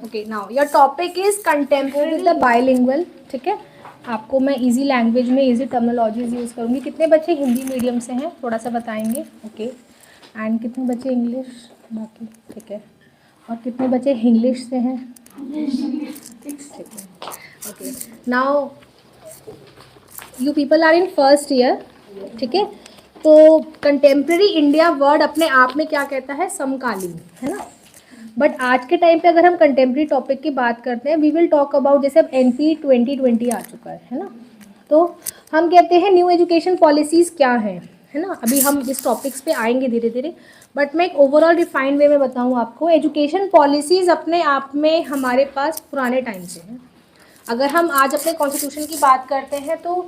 Okay, now your topic is contemporary with the bilingual. ठीक है, आपको मैं इजी लैंग्वेज में इजी टर्मिनोलॉजीज यूज़ करूँगी। कितने बच्चे हिंदी मीडियम से हैं थोड़ा सा बताएंगे? ओके, एंड कितने बच्चे इंग्लिश? बाकी ठीक है। और कितने बच्चे इंग्लिश से हैं? ठीक है। Okay, now you people are in first year. ठीक है, तो कंटेम्प्रेरी इंडिया वर्ड अपने आप में क्या कहता है? समकालीन, है ना। बट आज के टाइम पे अगर हम कंटेम्प्रेरी टॉपिक की बात करते हैं, वी विल टॉक अबाउट, जैसे अब NP 2020 आ चुका है ना, तो हम कहते हैं न्यू एजुकेशन पॉलिसीज़ क्या है ना। अभी हम इस टॉपिक्स पे आएंगे धीरे धीरे, बट मैं एक ओवरऑल रिफाइंड वे में बताऊँ आपको। एजुकेशन पॉलिसीज़ अपने आप में हमारे पास पुराने टाइम से हैं। अगर हम आज अपने कॉन्स्टिट्यूशन की बात करते हैं तो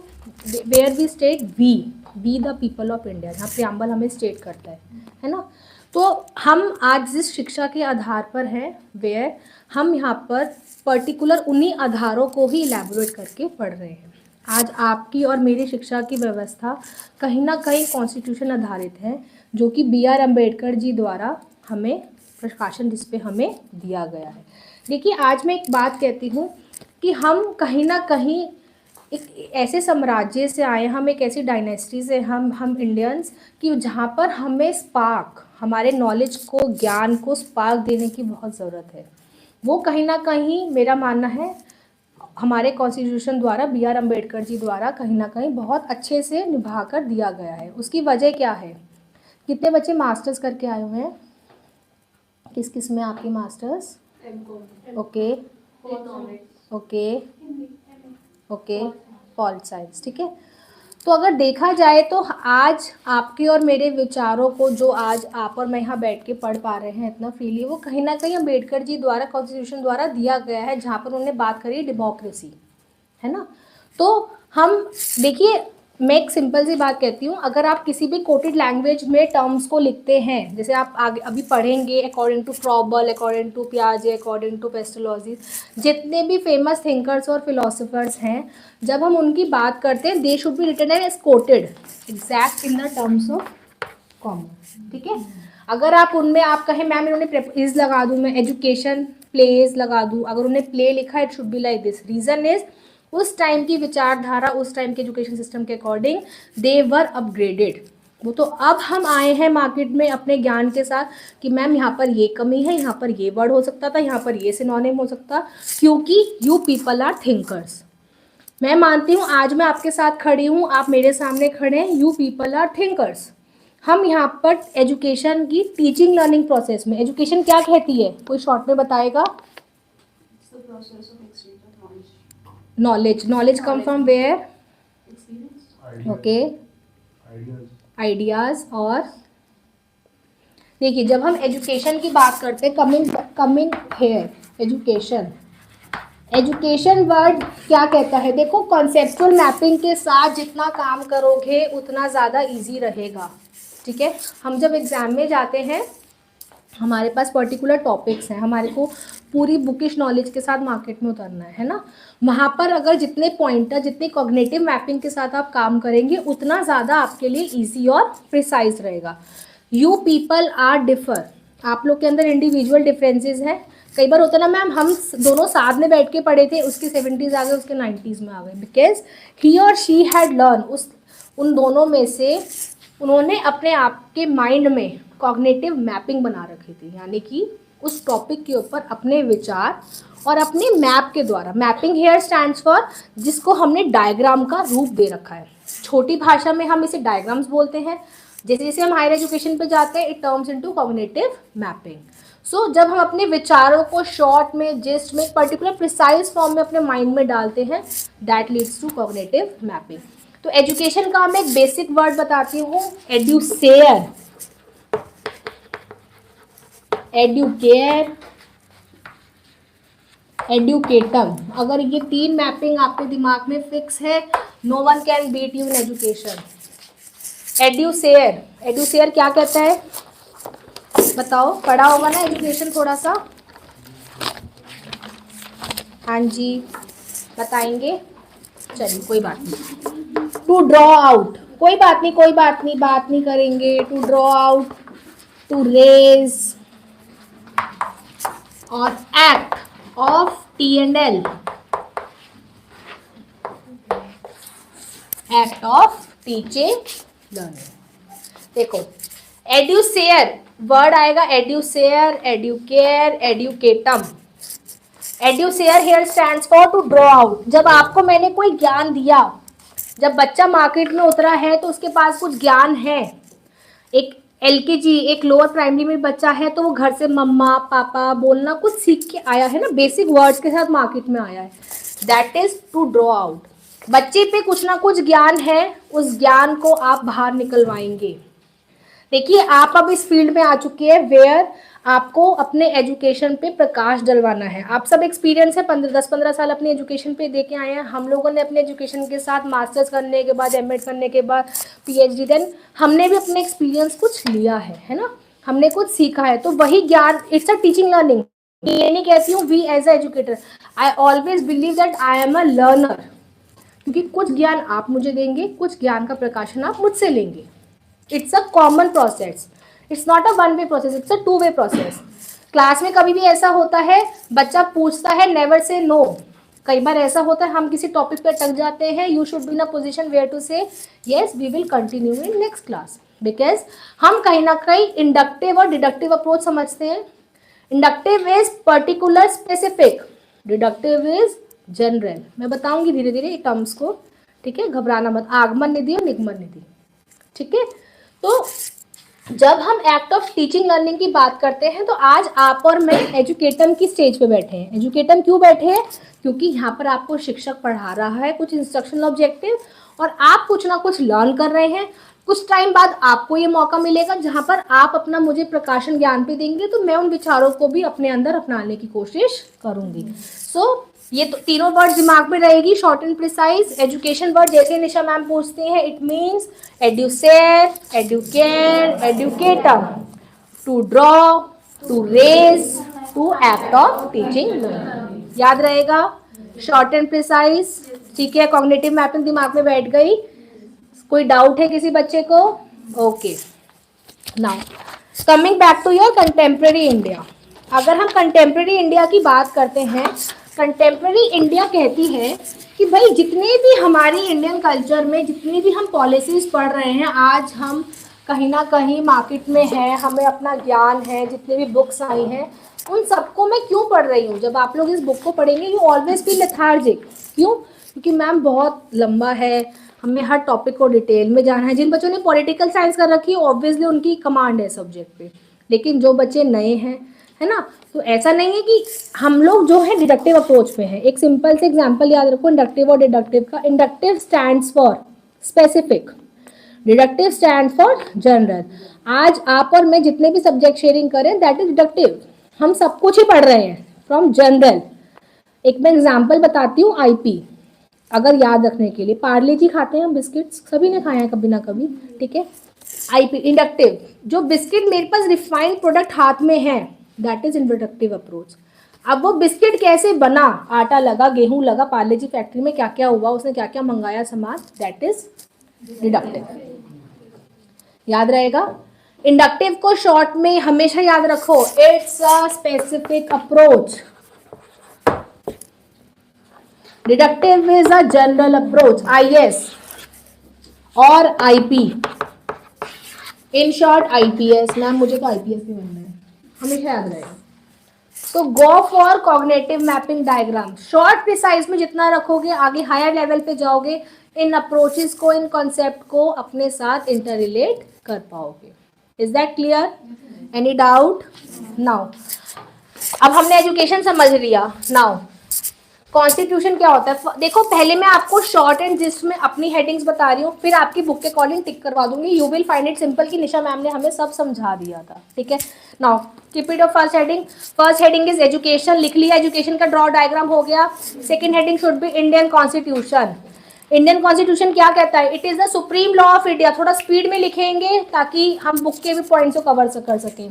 where we state we the people of India, जहाँ प्रियम्बल हमें स्टेट करता है ना। तो हम आज जिस शिक्षा के आधार पर हैं, वेयर हम यहाँ पर पर्टिकुलर उन्हीं आधारों को ही इलेबोरेट करके पढ़ रहे हैं। आज आपकी और मेरी शिक्षा की व्यवस्था कहीं ना कहीं कॉन्स्टिट्यूशन आधारित है, जो कि BR अम्बेडकर जी द्वारा हमें प्रकाशन जिस पे हमें दिया गया है। देखिए, आज मैं एक बात कहती हूँ कि हम कहीं ना कहीं एक ऐसे साम्राज्य से आए, हम एक ऐसी डायनेस्टी से, हम इंडियंस, कि जहाँ पर हमें स्पार्क, हमारे नॉलेज को, ज्ञान को स्पार्क देने की बहुत ज़रूरत है। वो कहीं ना कहीं मेरा मानना है हमारे कॉन्स्टिट्यूशन द्वारा, BR अम्बेडकर जी द्वारा कहीं ना कहीं बहुत अच्छे से निभा कर दिया गया है। उसकी वजह क्या है? कितने बच्चे मास्टर्स करके आए हुए हैं? किस किस में आपकी masters? Okay okay okay, pol science. ठीक है, तो अगर देखा जाए तो आज आपके और मेरे विचारों को, जो आज आप और मैं यहाँ बैठ के पढ़ पा रहे हैं इतना फ्रीली, वो कहीं ना कहीं अम्बेडकर जी द्वारा कॉन्स्टिट्यूशन द्वारा दिया गया है, जहाँ पर उन्होंने बात करी डेमोक्रेसी, है ना। तो हम देखिए, मैं एक सिंपल सी बात कहती हूँ, अगर आप किसी भी कोटेड लैंग्वेज में टर्म्स को लिखते हैं, जैसे आप आगे अभी पढ़ेंगे, according to Froebel, according to पियाजे, अकॉर्डिंग टू पेस्टोलॉजी, जितने भी फेमस थिंकर्स और फिलोसोफर्स हैं, जब हम उनकी बात करते हैं, they should be written as quoted exact in the terms of commerce. ठीक है, अगर आप उनमें आप कहें मैम इन्होंने इज लगा दूँ, मैं एजुकेशन प्लेज लगा दूँ, अगर उन्हें प्ले लिखा है, it should be like this. Reason is उस टाइम की विचारधारा, उस टाइम के एजुकेशन सिस्टम के अकॉर्डिंग दे वर अपग्रेडेड। वो तो अब हम आए हैं मार्केट में अपने ज्ञान के साथ कि मैम यहाँ पर ये कमी है, यहाँ पर ये वर्ड हो सकता था, यहाँ पर ये सिनोनिम हो सकता, क्योंकि यू पीपल आर थिंकर्स। मैं मानती हूँ आज मैं आपके साथ खड़ी हूँ, आप मेरे सामने खड़े हैं, यू पीपल आर थिंकर्स। हम यहाँ पर एजुकेशन की टीचिंग लर्निंग प्रोसेस में, एजुकेशन क्या कहती है, कोई शॉर्ट में बताएगा? Knowledge come from where? Okay, ideas. और देखिए, जब हम एजुकेशन की बात करते हैं, कमिंग हेयर, एजुकेशन वर्ड क्या कहता है? देखो, कॉन्सेप्चुअल मैपिंग के साथ जितना काम करोगे उतना ज़्यादा इजी रहेगा। ठीक है, हम जब एग्ज़ाम में जाते हैं, हमारे पास पर्टिकुलर टॉपिक्स हैं, हमारे को पूरी बुकिश नॉलेज के साथ मार्केट में उतरना है ना। वहाँ पर अगर जितने पॉइंटर, जितने कॉग्निटिव मैपिंग के साथ आप काम करेंगे, उतना ज़्यादा आपके लिए इजी और प्रिसाइज रहेगा। यू पीपल आर डिफर, आप लोग के अंदर इंडिविजुअल डिफरेंसेस हैं। कई बार होता है ना मैम, हम दोनों साथ में बैठ के पढ़े थे, उसके 70s आ गए, उसके 90s में आ गए, बिकॉज ही और शी हैड लर्न, उन दोनों में से उन्होंने अपने आप के माइंड में कॉग्निटिव मैपिंग बना रखी थी, यानी कि उस टॉपिक के ऊपर अपने विचार और अपने मैप के द्वारा, मैपिंग हेयर स्टैंड्स फॉर, जिसको हमने डायग्राम का रूप दे रखा है। छोटी भाषा में हम इसे डायग्राम्स बोलते हैं। जैसे जैसे हम हायर एजुकेशन पे जाते हैं, it terms into cognitive mapping. So जब हम अपने विचारों को शॉर्ट में, जिस्ट में, पर्टिकुलर प्रिसाइज फॉर्म में अपने माइंड में डालते हैं, that leads to cognitive mapping. तो एजुकेशन का मैं एक बेसिक वर्ड बताती हूँ, एड्यूसेयर, एड्यूकेयर, एड्यूकेटम। अगर ये 3 मैपिंग आपके दिमाग में फिक्स है, no one can beat you in education. Educere क्या कहता है बताओ? पढ़ा होगा ना एजुकेशन थोड़ा सा? हाँ जी, बताएंगे? चलिए, कोई बात नहीं। टू ड्रॉ आउट, कोई बात नहीं, बात नहीं करेंगे। To draw out, to raise और act, of T&L, act of teaching learning. देखो एड्यूसेयर वर्ड आएगा, educere, educare, educatum. Educere here stands for to draw out. जब आपको मैंने कोई ज्ञान दिया, जब बच्चा मार्केट में उतरा है तो उसके पास कुछ ज्ञान है, एक LKG एक लोअर प्राइमरी में बच्चा है तो वो घर से मम्मा पापा बोलना कुछ सीख के आया है ना, बेसिक वर्ड्स के साथ मार्केट में आया है, that is to draw out. बच्चे पे कुछ ना कुछ ज्ञान है, उस ज्ञान को आप बाहर निकलवाएंगे। देखिए आप अब इस फील्ड में आ चुके हैं वेयर आपको अपने एजुकेशन पे प्रकाश डलवाना है। आप सब एक्सपीरियंस है 10-15 साल अपने एजुकेशन पे दे के आए हैं। हम लोगों ने अपने एजुकेशन के साथ मास्टर्स करने के बाद, MA करने के बाद PhD, देन हमने भी अपने एक्सपीरियंस कुछ लिया है ना, हमने कुछ सीखा है। तो वही ज्ञान, इट्स अ टीचिंग लर्निंग। ये नहीं कहती हूँ we as a educator, I always believe that I am a learner, क्योंकि कुछ ज्ञान आप मुझे देंगे, कुछ ज्ञान का प्रकाशन आप मुझसे लेंगे। It's a common process, it's not a one way process, it's a two way process. Class में कभी भी ऐसा होता है बच्चा पूछता है, नेवर से नो। कई बार ऐसा होता है हम किसी टॉपिक पे अटक जाते हैं, you should be in a position where to say yes we will continue in next class, because हम कहीं ना कहीं इंडक्टिव और डिडक्टिव अप्रोच समझते हैं। Inductive is particular specific, deductive is general. मैं बताऊंगी धीरे धीरे टर्म्स को, ठीक है, घबराना मत। आगमन निधि और निगमन निधि, ठीक है। तो जब हम एक्ट ऑफ टीचिंग लर्निंग की बात करते हैं तो आज आप और मैं एजुकेटम की स्टेज पे बैठे हैं। एजुकेटम क्यों बैठे हैं? क्योंकि यहाँ पर आपको शिक्षक पढ़ा रहा है कुछ इंस्ट्रक्शनल ऑब्जेक्टिव और आप कुछ ना कुछ लर्न कर रहे हैं। कुछ टाइम बाद आपको ये मौका मिलेगा जहाँ पर आप अपना मुझे प्रकाशन ज्ञान पे देंगे, तो मैं उन विचारों को भी अपने अंदर अपनाने की कोशिश करूंगी। सो ये तो तीनों वर्ड दिमाग में रहेगी, short and precise. Education word जैसे निशा मैम पूछती हैं, it means educere, educare, educatum, to draw, to raise, to act of teaching. याद रहेगा, शॉर्ट एंड प्रिसाइज, ठीक है। कॉग्निटिव मैपिंग दिमाग में बैठ गई। कोई डाउट है किसी बच्चे को? Okay, now coming back to your contemporary India. अगर हम कंटेम्प्रेरी इंडिया की बात करते हैं, कंटेम्प्रेरी इंडिया कहती है कि भाई जितने भी हमारी इंडियन कल्चर में जितनी भी हम पॉलिसीज पढ़ रहे हैं, आज हम कहीं ना कहीं मार्केट में है, हमें अपना ज्ञान है, जितने भी बुक्स आई हैं उन सबको मैं क्यों पढ़ रही हूँ? जब आप लोग इस बुक को पढ़ेंगे यू ऑलवेज फील लेथार्जिक। क्यों? क्योंकि मैम बहुत लंबा है, हमें हर टॉपिक को डिटेल में जाना है। जिन बच्चों ने पॉलिटिकल साइंस कर रखी है ऑब्वियसली उनकी कमांड है सब्जेक्ट पे, लेकिन जो बच्चे नए हैं, है ना, तो ऐसा नहीं है कि हम लोग जो है डिडक्टिव अप्रोच पे है। एक सिंपल से एग्जांपल याद रखो इंडक्टिव और डिडक्टिव का। Inductive stands for specific, deductive stand for general. आज आप और मैं जितने भी सब्जेक्ट शेयरिंग करें दैट इज डिडक्टिव, हम सब कुछ ही पढ़ रहे हैं फ्रॉम जनरल। एक मैं एग्जांपल बताती हूँ, IP, अगर याद रखने के लिए, पार्ले जी खाते हैं हम बिस्किट्स, सभी ने खाए हैं कभी ना कभी, ठीक है। IP इंडक्टिव, जो बिस्किट मेरे पास रिफाइंड प्रोडक्ट हाथ में है दैट इज इंडक्टिव अप्रोच। अब वो बिस्किट कैसे बना, आटा लगा, गेहूं लगा, पार्ले जी फैक्ट्री में क्या क्या हुआ, उसने क्या क्या मंगाया सामान, दैट इज डिडक्टिव। याद रहेगा। इंडक्टिव को शॉर्ट में हमेशा याद रखो, it's a specific approach. Deductive is a general approach, IS और IP। In short IPS। Ma'am मुझे तो IPS भी बनना है, हमेशा याद रहेगा। तो go for cognitive mapping diagram. Short precise में जितना रखोगे आगे हायर लेवल पे जाओगे, इन अप्रोचेस को, इन कॉन्सेप्ट को अपने साथ इंटर रिलेट कर पाओगे। Is that clear? Any doubt? Now अब हमने एजुकेशन समझ लिया। नाउ कॉन्स्टिट्यूशन क्या होता है? देखो पहले मैं आपको शॉर्ट एंड जिस्ट में अपनी हेडिंग्स बता रही हूँ, फिर आपकी बुक के अकॉर्डिंग टिक करवा दूंगी। You will find it simple कि निशा मैम ने हमें सब समझा दिया था, ठीक है। Now keep it of first heading. First heading is education, लिख लिया, एजुकेशन का ड्रॉ डायग्राम हो गया। Second heading should be Indian constitution. Indian constitution क्या कहता है? It is the supreme law of India. थोड़ा स्पीड में लिखेंगे ताकि हम बुक के भी पॉइंट्स को कवर कर सकें।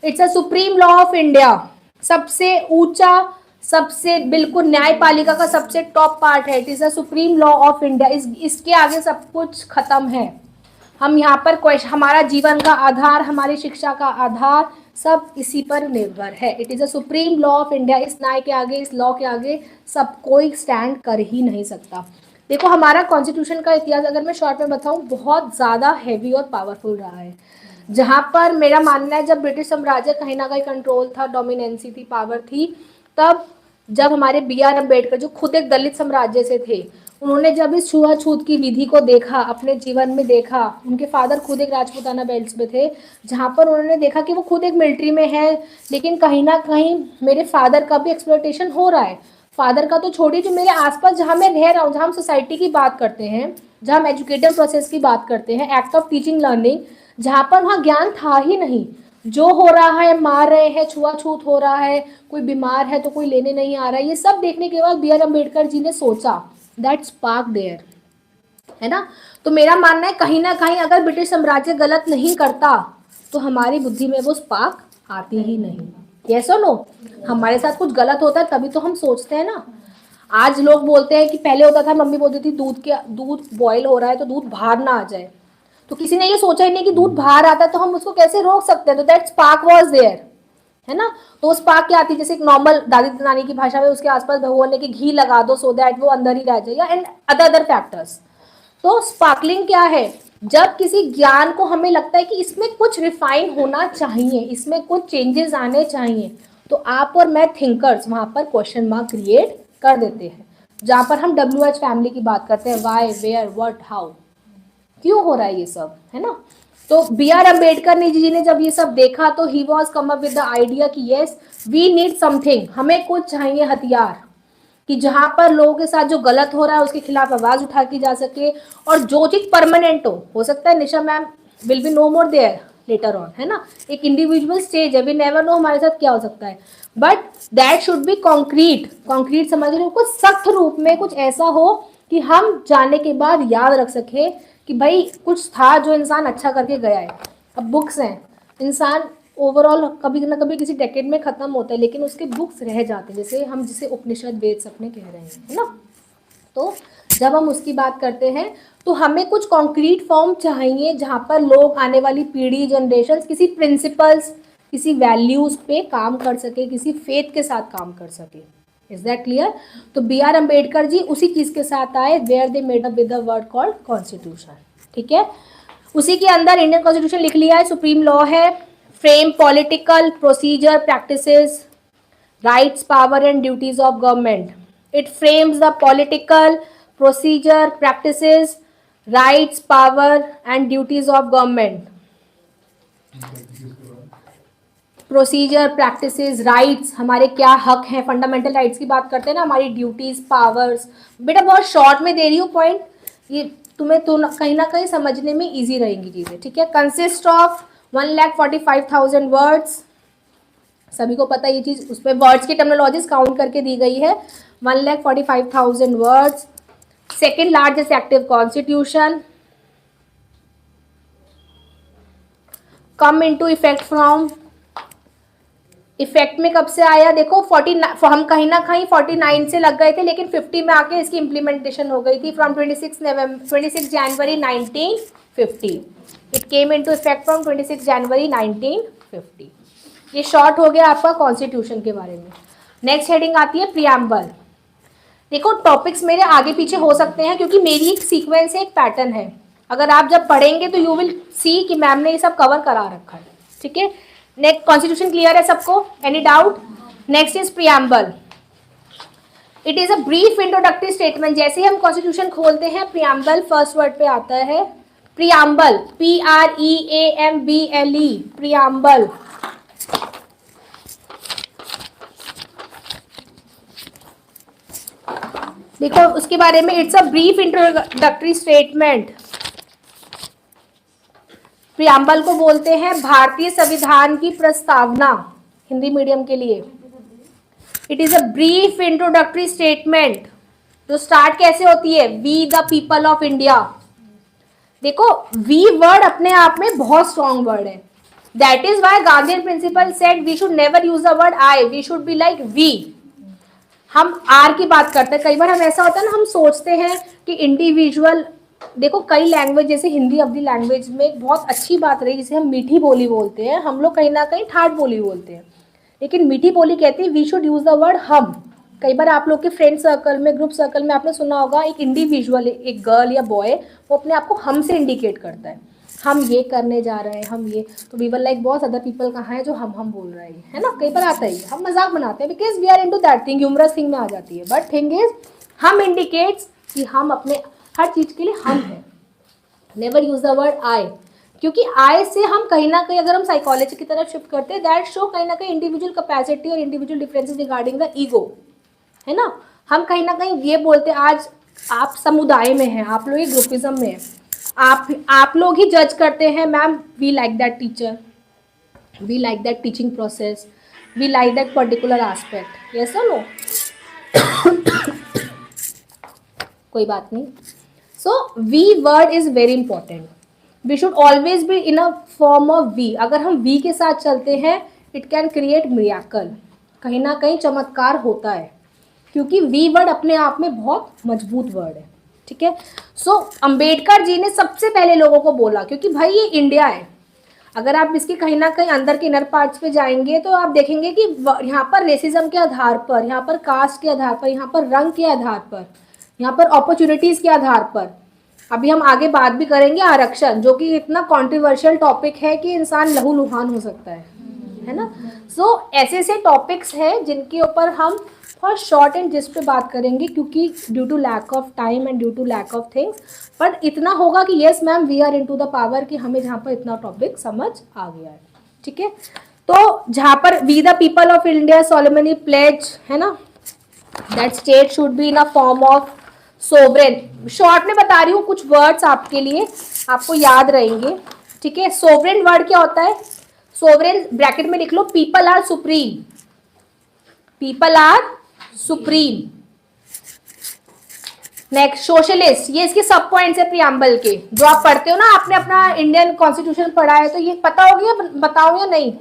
It's a supreme law of India, सबसे ऊंचा, सबसे बिल्कुल न्यायपालिका का सबसे टॉप पार्ट है। It is a supreme law of India. इसके आगे सब कुछ खत्म है। हम यहाँ पर क्वेश्चन, हमारा जीवन का आधार, हमारी शिक्षा का आधार सब इसी पर निर्भर है। It is a supreme law of India. इस न्याय के आगे, इस लॉ के आगे सब कोई स्टैंड कर ही नहीं सकता। देखो हमारा कॉन्स्टिट्यूशन का इतिहास अगर मैं शॉर्ट में बताऊँ, बहुत ज़्यादा हैवी और पावरफुल रहा है। जहाँ पर मेरा मानना है जब ब्रिटिश साम्राज्य कहीं ना कहीं कंट्रोल था, डोमिनेंसी थी, पावर थी, तब जब हमारे B.R. अम्बेडकर जो खुद एक दलित साम्राज्य से थे, उन्होंने जब इस छुआछूत की विधि को देखा, अपने जीवन में देखा, उनके फादर खुद एक राजपूताना बेल्ट्स में थे, जहाँ पर उन्होंने देखा कि वो खुद एक मिलिट्री में है, लेकिन कहीं ना कहीं मेरे फादर का भी एक्सप्लॉयटेशन हो रहा है। फादर का तो छोड़िए, जो मेरे आसपास जहाँ मैं रह रहा हूँ, जहाँ हम सोसाइटी की बात करते हैं, जहाँ हम एजुकेटिव प्रोसेस की बात करते हैं, एक्ट ऑफ टीचिंग लर्निंग, जहाँ पर वहाँ ज्ञान था ही नहीं। जो हो रहा है, मार रहे हैं, छुआछूत हो रहा है, कोई बीमार है तो कोई लेने नहीं आ रहा है, ये सब देखने के बाद B.R. अम्बेडकर जी ने सोचा दैट स्पार्क देयर, है ना। तो मेरा मानना है कहीं ना कहीं अगर ब्रिटिश साम्राज्य गलत नहीं करता तो हमारी बुद्धि में वो स्पार्क आती ही नहीं। यस और नो? हमारे साथ कुछ गलत होता है तभी तो हम सोचते हैं ना। आज लोग बोलते हैं कि पहले होता था, मम्मी बोलती थी दूध बॉयल हो रहा है तो दूध बाहर ना आ जाए, तो किसी ने ये सोचा ही नहीं कि दूध बाहर आता है तो हम उसको कैसे रोक सकते हैं। तो दैट स्पार्क वाज देयर, है ना। तो स्पार्क क्या आती है, जैसे एक नॉर्मल दादी नानी की भाषा में उसके आसपास भगवान ने कि घी लगा दो सो दैट वो अंदर ही रह जाएगा, एंड अदर फैक्टर्स। तो स्पार्कलिंग क्या है, जब किसी ज्ञान को हमें लगता है कि इसमें कुछ रिफाइन होना चाहिए, इसमें कुछ चेंजेस आने चाहिए, तो आप और मैं थिंकर्स वहां पर क्वेश्चन मार्क क्रिएट कर देते हैं। जहां पर हम WH फैमिली की बात करते हैं, वाई, वेयर, व्हाट, हाउ, क्यों हो रहा है ये सब, है ना। तो B.R. अम्बेडकर जी ने जब ये सब देखा तो he was come up with the idea कि यस वी नीड समथिंग, हमें कुछ चाहिए हथियार, कि जहां पर लोगों के साथ जो गलत हो रहा है उसके खिलाफ आवाज उठा की जा सके, और जो चीज परमानेंट हो सकता है Nisha ma'am will be no more there later on, है ना। एक इंडिविजुअल स्टेज है, वी नेवर नो हमारे साथ क्या हो सकता है, but that should be concrete. Concrete समझ रहे हो, कुछ सख्त रूप में, कुछ ऐसा हो कि हम जाने के बाद याद रख सके कि भाई कुछ था जो इंसान अच्छा करके गया है। अब बुक्स हैं, इंसान ओवरऑल कभी ना कभी किसी डेकेड में खत्म होता है, लेकिन उसके बुक्स रह जाते हैं, जैसे हम जिसे उपनिषद वेद सपने कह रहे हैं, है ना। तो जब हम उसकी बात करते हैं तो हमें कुछ कॉन्क्रीट फॉर्म चाहिए जहाँ पर लोग, आने वाली पीढ़ी, जनरेशन किसी प्रिंसिपल्स, किसी वैल्यूज पे काम कर सके, किसी फेथ के साथ काम कर सके। Is that clear? तो B.R. अम्बेडकर जी उसी चीज के साथ आए, where they made up with the word called constitution. ठीक है, उसी के अंदर इंडियन कॉन्स्टिट्यूशन लिख लिया है, सुप्रीम लॉ है, frame political procedure practices rights power and duties of government. It frames the political procedure practices rights power and duties of government. Procedure practices rights, हमारे क्या हक हैं, फंडामेंटल राइट्स की बात करते हैं ना, हमारी ड्यूटीज, पावर्स। बेटा बहुत शॉर्ट में दे रही हूँ पॉइंट, ये तुम्हें तो कहीं ना कहीं समझने में इजी रहेंगी चीजें। ठीक है, कंसिस्ट ऑफ 1,45,000 वर्ड्स, सभी को पता है ये चीज, उसमें वर्ड्स की टर्मिनोलॉजीज काउंट करके दी गई है। 1,45,000 words, second largest active constitution, come into effect from, effect में कब से आया, देखो 49, हम कहीं ना कहीं 49 से लग गए थे, लेकिन 50 में आके इसकी इम्प्लीमेंटेशन हो गई थी from 26 January 1950। It came into effect from 26 जनवरी 1950। ये शॉर्ट हो गया आपका कॉन्स्टिट्यूशन के बारे में। नेक्स्ट हेडिंग आती है प्रियम्बल। देखो टॉपिक्स मेरे आगे पीछे हो सकते हैं क्योंकि मेरी एक सीक्वेंस है, एक पैटर्न है। अगर आप जब पढ़ेंगे तो यू विल सी कि मैम ने ये सब कवर करा रखा है। ठीक है, नेक्स्ट कॉन्स्टिट्यूशन क्लियर है सबको? Any doubt? Next is preamble. It is a brief introductory statement. जैसे ही हम कॉन्स्टिट्यूशन खोलते हैं प्रियम्बल फर्स्ट वर्ड पे आता है, प्रियम्बल, PREAMBLE, प्रियम्बल। देखो उसके बारे में, it's a brief introductory statement. Preamble को बोलते हैं भारतीय संविधान की प्रस्तावना, हिंदी मीडियम के लिए। It is a brief introductory statement. जो स्टार्ट कैसे होती है, we the people of India. देखो वी वर्ड अपने आप में बहुत स्ट्रॉन्ग वर्ड है। That is why Gandhian principle said we should never use the word I, we should be like we. हम आर की बात करते हैं, कई बार हम ऐसा होता है ना, हम सोचते हैं कि इंडिविजुअल देखो कई लैंग्वेज जैसे हिंदी अवधी लैंग्वेज में एक बहुत अच्छी बात रही जिसे हम मीठी बोली बोलते हैं, हम लोग कहीं ना कहीं ठाठ बोली बोलते हैं, लेकिन मीठी बोली कहते हैं we should use the word हम। कई बार आप लोग के फ्रेंड सर्कल में, ग्रुप सर्कल में आपने सुना होगा एक इंडिविजुअल, एक गर्ल या बॉय, वो अपने आप को हम से इंडिकेट करता है, हम ये करने जा रहे हैं, हम ये, तो वी वर लाइक बहुत अदर पीपल कहाँ है जो हम बोल रहे हैं, है ना। कई बार आता है, हम मजाक बनाते हैं because we are into that thing, humorous thing में आ जाती है, बट थिंग इज हम इंडिकेट्स कि हम अपने हर चीज के लिए हम हैं। Never use the word I, क्योंकि आई से हम कहीं ना कहीं, अगर हम साइकोलॉजी की तरफ शिफ्ट करते हैं, दैट शो कहीं ना कहीं इंडिविजुअल कैपेसिटी और individual differences regarding the ego, है ना। हम कहीं ना कहीं ये बोलते हैं, आज आप समुदाय में हैं, आप लोग एक ग्रुपिज्म में हैं, आप लोग ही जज करते हैं ma'am we like that teacher, we like that teaching process, we like that particular aspect, yes और नो। कोई बात नहीं। So we word is very important, we should always be in a form of we. अगर हम we के साथ चलते हैं इट कैन क्रिएट मिरेकल, कहीं ना कहीं चमत्कार होता है, क्योंकि वी वर्ड अपने आप में बहुत मजबूत वर्ड है, ठीक है। सो अंबेडकर जी ने सबसे पहले लोगों को बोला, क्योंकि भाई ये इंडिया है, अगर आप इसके कहीं ना कहीं अंदर के इनर पार्ट्स पे जाएंगे तो आप देखेंगे कि यहाँ पर रेसिज्म के आधार पर, यहाँ पर कास्ट के आधार पर, यहाँ पर रंग के आधार पर, यहाँ पर अपॉर्चुनिटीज के आधार पर, अभी हम आगे बात भी करेंगे आरक्षण, जो कि इतना कॉन्ट्रोवर्शियल टॉपिक है कि इंसान लहूलुहान हो सकता है ना। सो ऐसे ऐसे टॉपिक्स हैं जिनके ऊपर हम बहुत शॉर्ट एंड जिस पे बात करेंगे, क्योंकि due to lack of time and due to lack of things, but इतना होगा कि yes ma'am we are into the power, कि हमें जहाँ पर इतना टॉपिक समझ आ गया है, ठीक है। तो जहाँ पर we the people of India solemnly pledge, है ना, that state should be in a form of sovereign. Short में बता रही हूँ, कुछ वर्ड्स आपके लिए आपको याद रहेंगे, ठीक है। सोवरेन वर्ड क्या होता है? सोवरेन ब्रैकेट में लिख लो, people are supreme, people are supreme. Next socialist, ये इसके सब पॉइंट्स है प्रियम्बल के, जो आप पढ़ते हो ना, आपने अपना इंडियन कॉन्स्टिट्यूशन पढ़ा है तो ये पता होगी, बताओ या नहीं?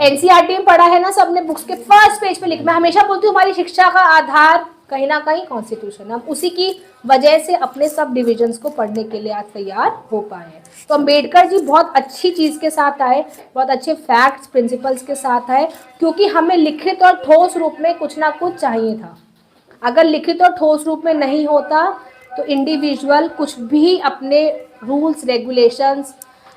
एनसीईआरटी में पढ़ा है ना सबने, बुक्स के फर्स्ट पेज पे लिख, मैं हमेशा बोलती हूँ हमारी शिक्षा का आधार कहीं ना कहीं कॉन्स्टिट्यूशन, हम उसी की वजह से अपने सब डिविजन्स को पढ़ने के लिए आज तैयार हो पाए हैं। तो अंबेडकर जी बहुत अच्छी चीज के साथ आए, बहुत अच्छे फैक्ट्स प्रिंसिपल्स के साथ आए, क्योंकि हमें लिखित और ठोस रूप में कुछ ना कुछ चाहिए था। अगर लिखित और ठोस रूप में नहीं होता तो इंडिविजुअल कुछ भी अपने रूल्स रेगुलेशंस,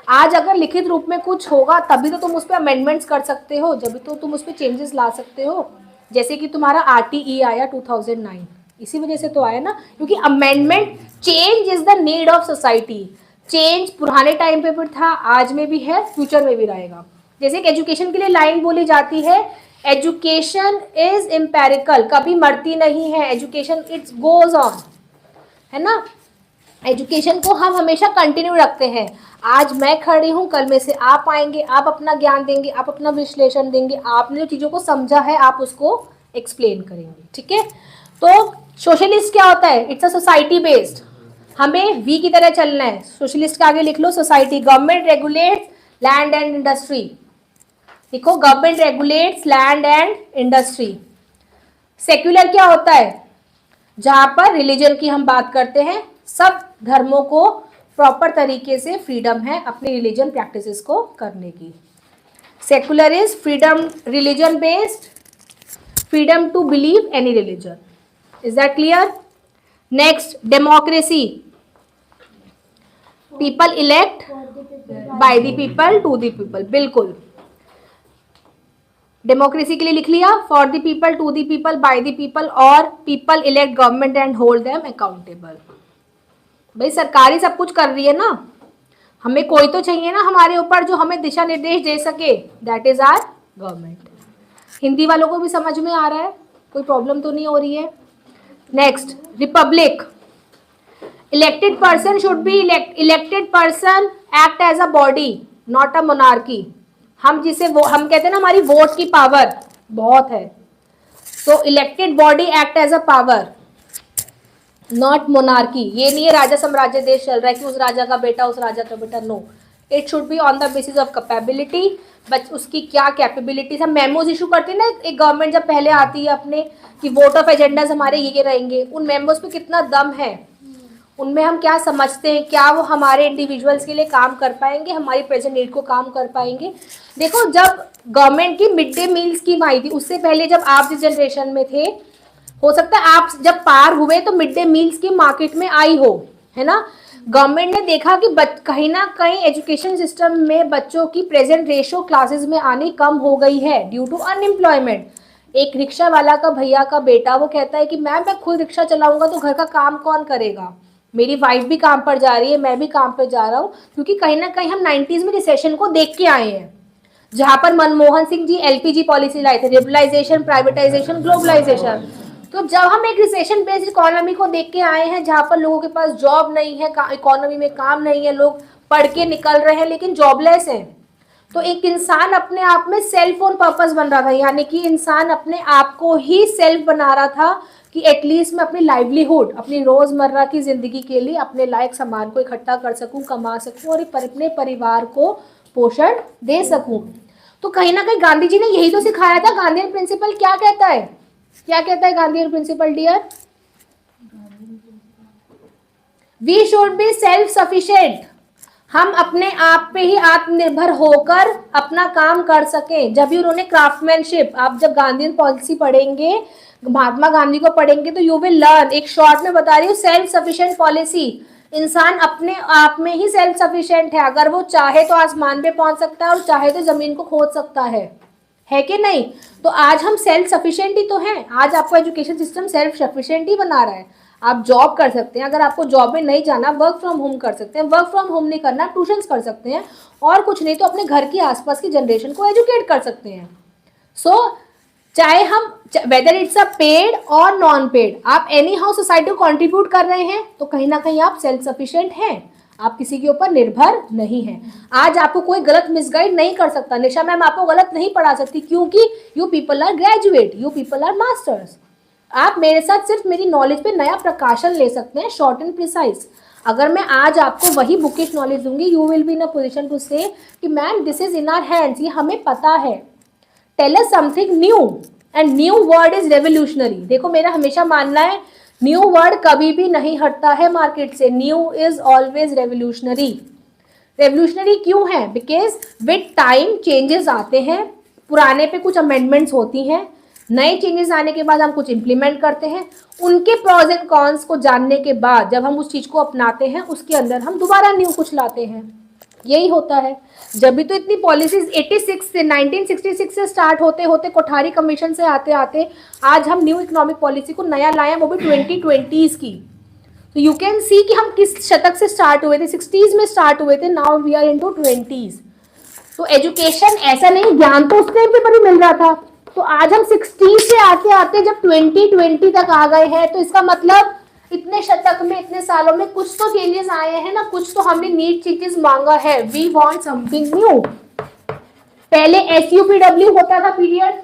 आज अगर लिखित रूप में कुछ होगा तभी तो तुम उस पर अमेंडमेंट्स कर सकते हो, जब तो तुम उस पर चेंजेस ला सकते हो। जैसे कि तुम्हारा RTE आया 2009, इसी वजह से तो आया ना, क्योंकि amendment, change is the need of society. Change पुराने टाइम पे भी था, आज में भी है, फ्यूचर में भी रहेगा। जैसे कि एजुकेशन के लिए लाइन बोली जाती है, एजुकेशन इज एम्पेरिकल, कभी मरती नहीं है एजुकेशन, इट्स गोज ऑन, है ना। एजुकेशन को हम हमेशा कंटिन्यू रखते हैं, आज मैं खड़ी हूँ, कल में से आप आएंगे, आप अपना ज्ञान देंगे, आप अपना विश्लेषण देंगे, आपने जो चीज़ों को समझा है आप उसको एक्सप्लेन करेंगे, ठीक है। तो सोशलिस्ट क्या होता है? इट्स अ सोसाइटी बेस्ड, हमें वी की तरह चलना है। सोशलिस्ट के आगे लिख लो society, government regulates land and industry, देखो government regulates land and industry. Secular क्या होता है? जहां पर रिलीजन की हम बात करते हैं, सब धर्मों को प्रॉपर तरीके से फ्रीडम है अपने रिलीजन प्रैक्टिसेस को करने की। Secular is freedom, religion based, freedom to believe any religion. Is that clear? Next democracy, people elect by the people to the people, बिल्कुल। डेमोक्रेसी के लिए लिख लिया, for the people, to the people, by the people, और people elect government and hold them accountable. भाई सरकार ही सब कुछ कर रही है ना, हमें कोई तो चाहिए ना हमारे ऊपर जो हमें दिशा निर्देश दे सके, that is our government. Hindi वालों को भी समझ में आ रहा है, कोई प्रॉब्लम तो नहीं हो रही है? Next republic, elected person should be elected person act as a body not a monarchy. हम जिसे वो हम कहते हैं ना हमारी वोट की पावर बहुत है, तो elected body act as a power not monarchy. ये नहीं है राजा साम्राज्य देश चल रहा है कि उस राजा का बेटा उस राजा का बेटा, no, it should be on the basis of capability, but उसकी क्या कैपेबिलिटीज। हम मेमोज इशू करते हैं ना, एक गवर्नमेंट जब पहले आती है अपने कि वोट ऑफ एजेंडाज हमारे ये रहेंगे, उन मेमोज पे कितना दम है, उनमें हम क्या समझते हैं, क्या वो हमारे इंडिविजुअल्स के लिए काम कर पाएंगे, हमारी प्रेजेंट नीड को काम कर पाएंगे। देखो जब गवर्नमेंट की मिड डे मील स्कीम आई थी, उससे पहले जब आप जिस जनरेशन में थे, हो सकता है आप जब पार हुए तो mid day meal scheme market में आई हो, है ना। गवर्नमेंट ने देखा कि कहीं ना कहीं एजुकेशन सिस्टम में बच्चों की प्रेजेंट रेशो क्लासेस में आनी कम हो गई है ड्यू टू अनएम्प्लॉयमेंट। एक रिक्शा वाला का भैया का बेटा वो कहता है कि मैम मैं खुद रिक्शा चलाऊंगा तो घर का काम कौन करेगा, मेरी वाइफ भी काम पर जा रही है, मैं भी काम पर जा रहा हूँ, क्योंकि कहीं ना कहीं हम 90s में रिसेशन को देख के आए हैं, जहां पर मनमोहन सिंह जी एलपीजी पॉलिसी लाए थे, लिबरलाइजेशन, प्राइवेटाइजेशन, ग्लोबलाइजेशन। तो जब हम एक रिसेशन बेस्ड इकोनॉमी को देख के आए हैं, जहां पर लोगों के पास जॉब नहीं है, इकोनॉमी में काम नहीं है, लोग पढ़ के निकल रहे हैं लेकिन जॉबलेस हैं, तो एक इंसान अपने आप में सेल्फ ऑन पर्पस बन रहा था, यानी कि इंसान अपने आप को ही सेल्फ बना रहा था कि एटलीस्ट मैं अपनी लाइवलीहुड, अपनी रोजमर्रा की जिंदगी के लिए अपने लायक सामान को इकट्ठा कर सकूं, कमा सकूं और अपने परिवार को पोषण दे सकूं। तो कहीं ना कहीं गांधी जी ने यही तो सिखाया था। गांधीयन प्रिंसिपल क्या कहता है, क्या कहता है Gandhian principle dear? We should be self sufficient, हम अपने आप पे ही आत्मनिर्भर होकर अपना काम कर सकें। जब भी उन्होंने क्राफ्टमैनशिप, आप जब गांधीयन पॉलिसी पढ़ेंगे, महात्मा गांधी को पढ़ेंगे तो यू विल लर्न, एक शॉर्ट में बता रही हूँ, सेल्फ सफिशिएंट पॉलिसी। इंसान अपने आप में ही सेल्फ सफिशिएंट है, अगर वो चाहे तो आसमान पे पहुंच सकता है और चाहे तो जमीन को खोद सकता है कि नहीं? तो आज हम सेल्फ सफिशिएंट ही तो हैं, आज आपको एजुकेशन सिस्टम सेल्फ सफिशिएंट ही बना रहा है। आप जॉब कर सकते हैं, अगर आपको जॉब में नहीं जाना वर्क फ्रॉम होम कर सकते हैं, वर्क फ्रॉम होम नहीं करना ट्यूशंस कर सकते हैं, और कुछ नहीं तो अपने घर की आसपास की जनरेशन को एजुकेट कर सकते हैं। सो चाहे हम, वेदर इट्स अ पेड और नॉन पेड, आप एनी हाउ सोसाइटी को कंट्रीब्यूट कर रहे हैं तो कहीं ना कहीं आप सेल्फ सफिशिएंट हैं, आप किसी के ऊपर निर्भर नहीं हैं। आज आपको कोई गलत मिसगाइड नहीं कर सकता, निशा मैम आपको गलत नहीं पढ़ा सकती, क्योंकि you people are graduate, you people are masters. आप मेरे साथ सिर्फ मेरी नॉलेज पे नया प्रकाशन ले सकते हैं, शॉर्ट एंड प्रिसाइज। अगर मैं आज आपको वही बुकिश नॉलेज दूंगी, you will be in a position to say कि ma'am this is in our hands, ये हमें पता है, tell us something new, and new word is revolutionary. देखो मेरा हमेशा मानना है न्यू वर्ड कभी भी नहीं हटता है मार्केट से, new is always revolutionary. Revolutionary क्यों है? बिकॉज विद टाइम चेंजेस आते हैं, पुराने पे कुछ अमेंडमेंट्स होती हैं, नए चेंजेस आने के बाद हम कुछ इंप्लीमेंट करते हैं, उनके प्रोज एंड कॉन्स को जानने के बाद जब हम उस चीज को अपनाते हैं, उसके अंदर हम दोबारा न्यू कुछ लाते हैं, यही होता है। जब भी तो इतनी पॉलिसीज 86 से 1966 से स्टार्ट होते होते कोठारी कमीशन से आते आते आज हम न्यू इकोनॉमिक पॉलिसी को नया लाए, वो भी 2020s की। तो यू कैन सी कि हम किस शतक से स्टार्ट हुए थे, 60s में स्टार्ट हुए थे, now we are into 20s। तो एजुकेशन ऐसा नहीं, ज्ञान तो उस टाइम पे पर ही मिल रहा था, तो आज हम 60 से आते आते जब 2020 तक आ गए हैं, तो इसका मतलब इतने शतक में, इतने सालों में कुछ तो चेंजेस आए हैं ना, कुछ तो हमने नीड चीजेस मांगा है, वी वांट समथिंग न्यू। पहले SUPW होता था, पीरियड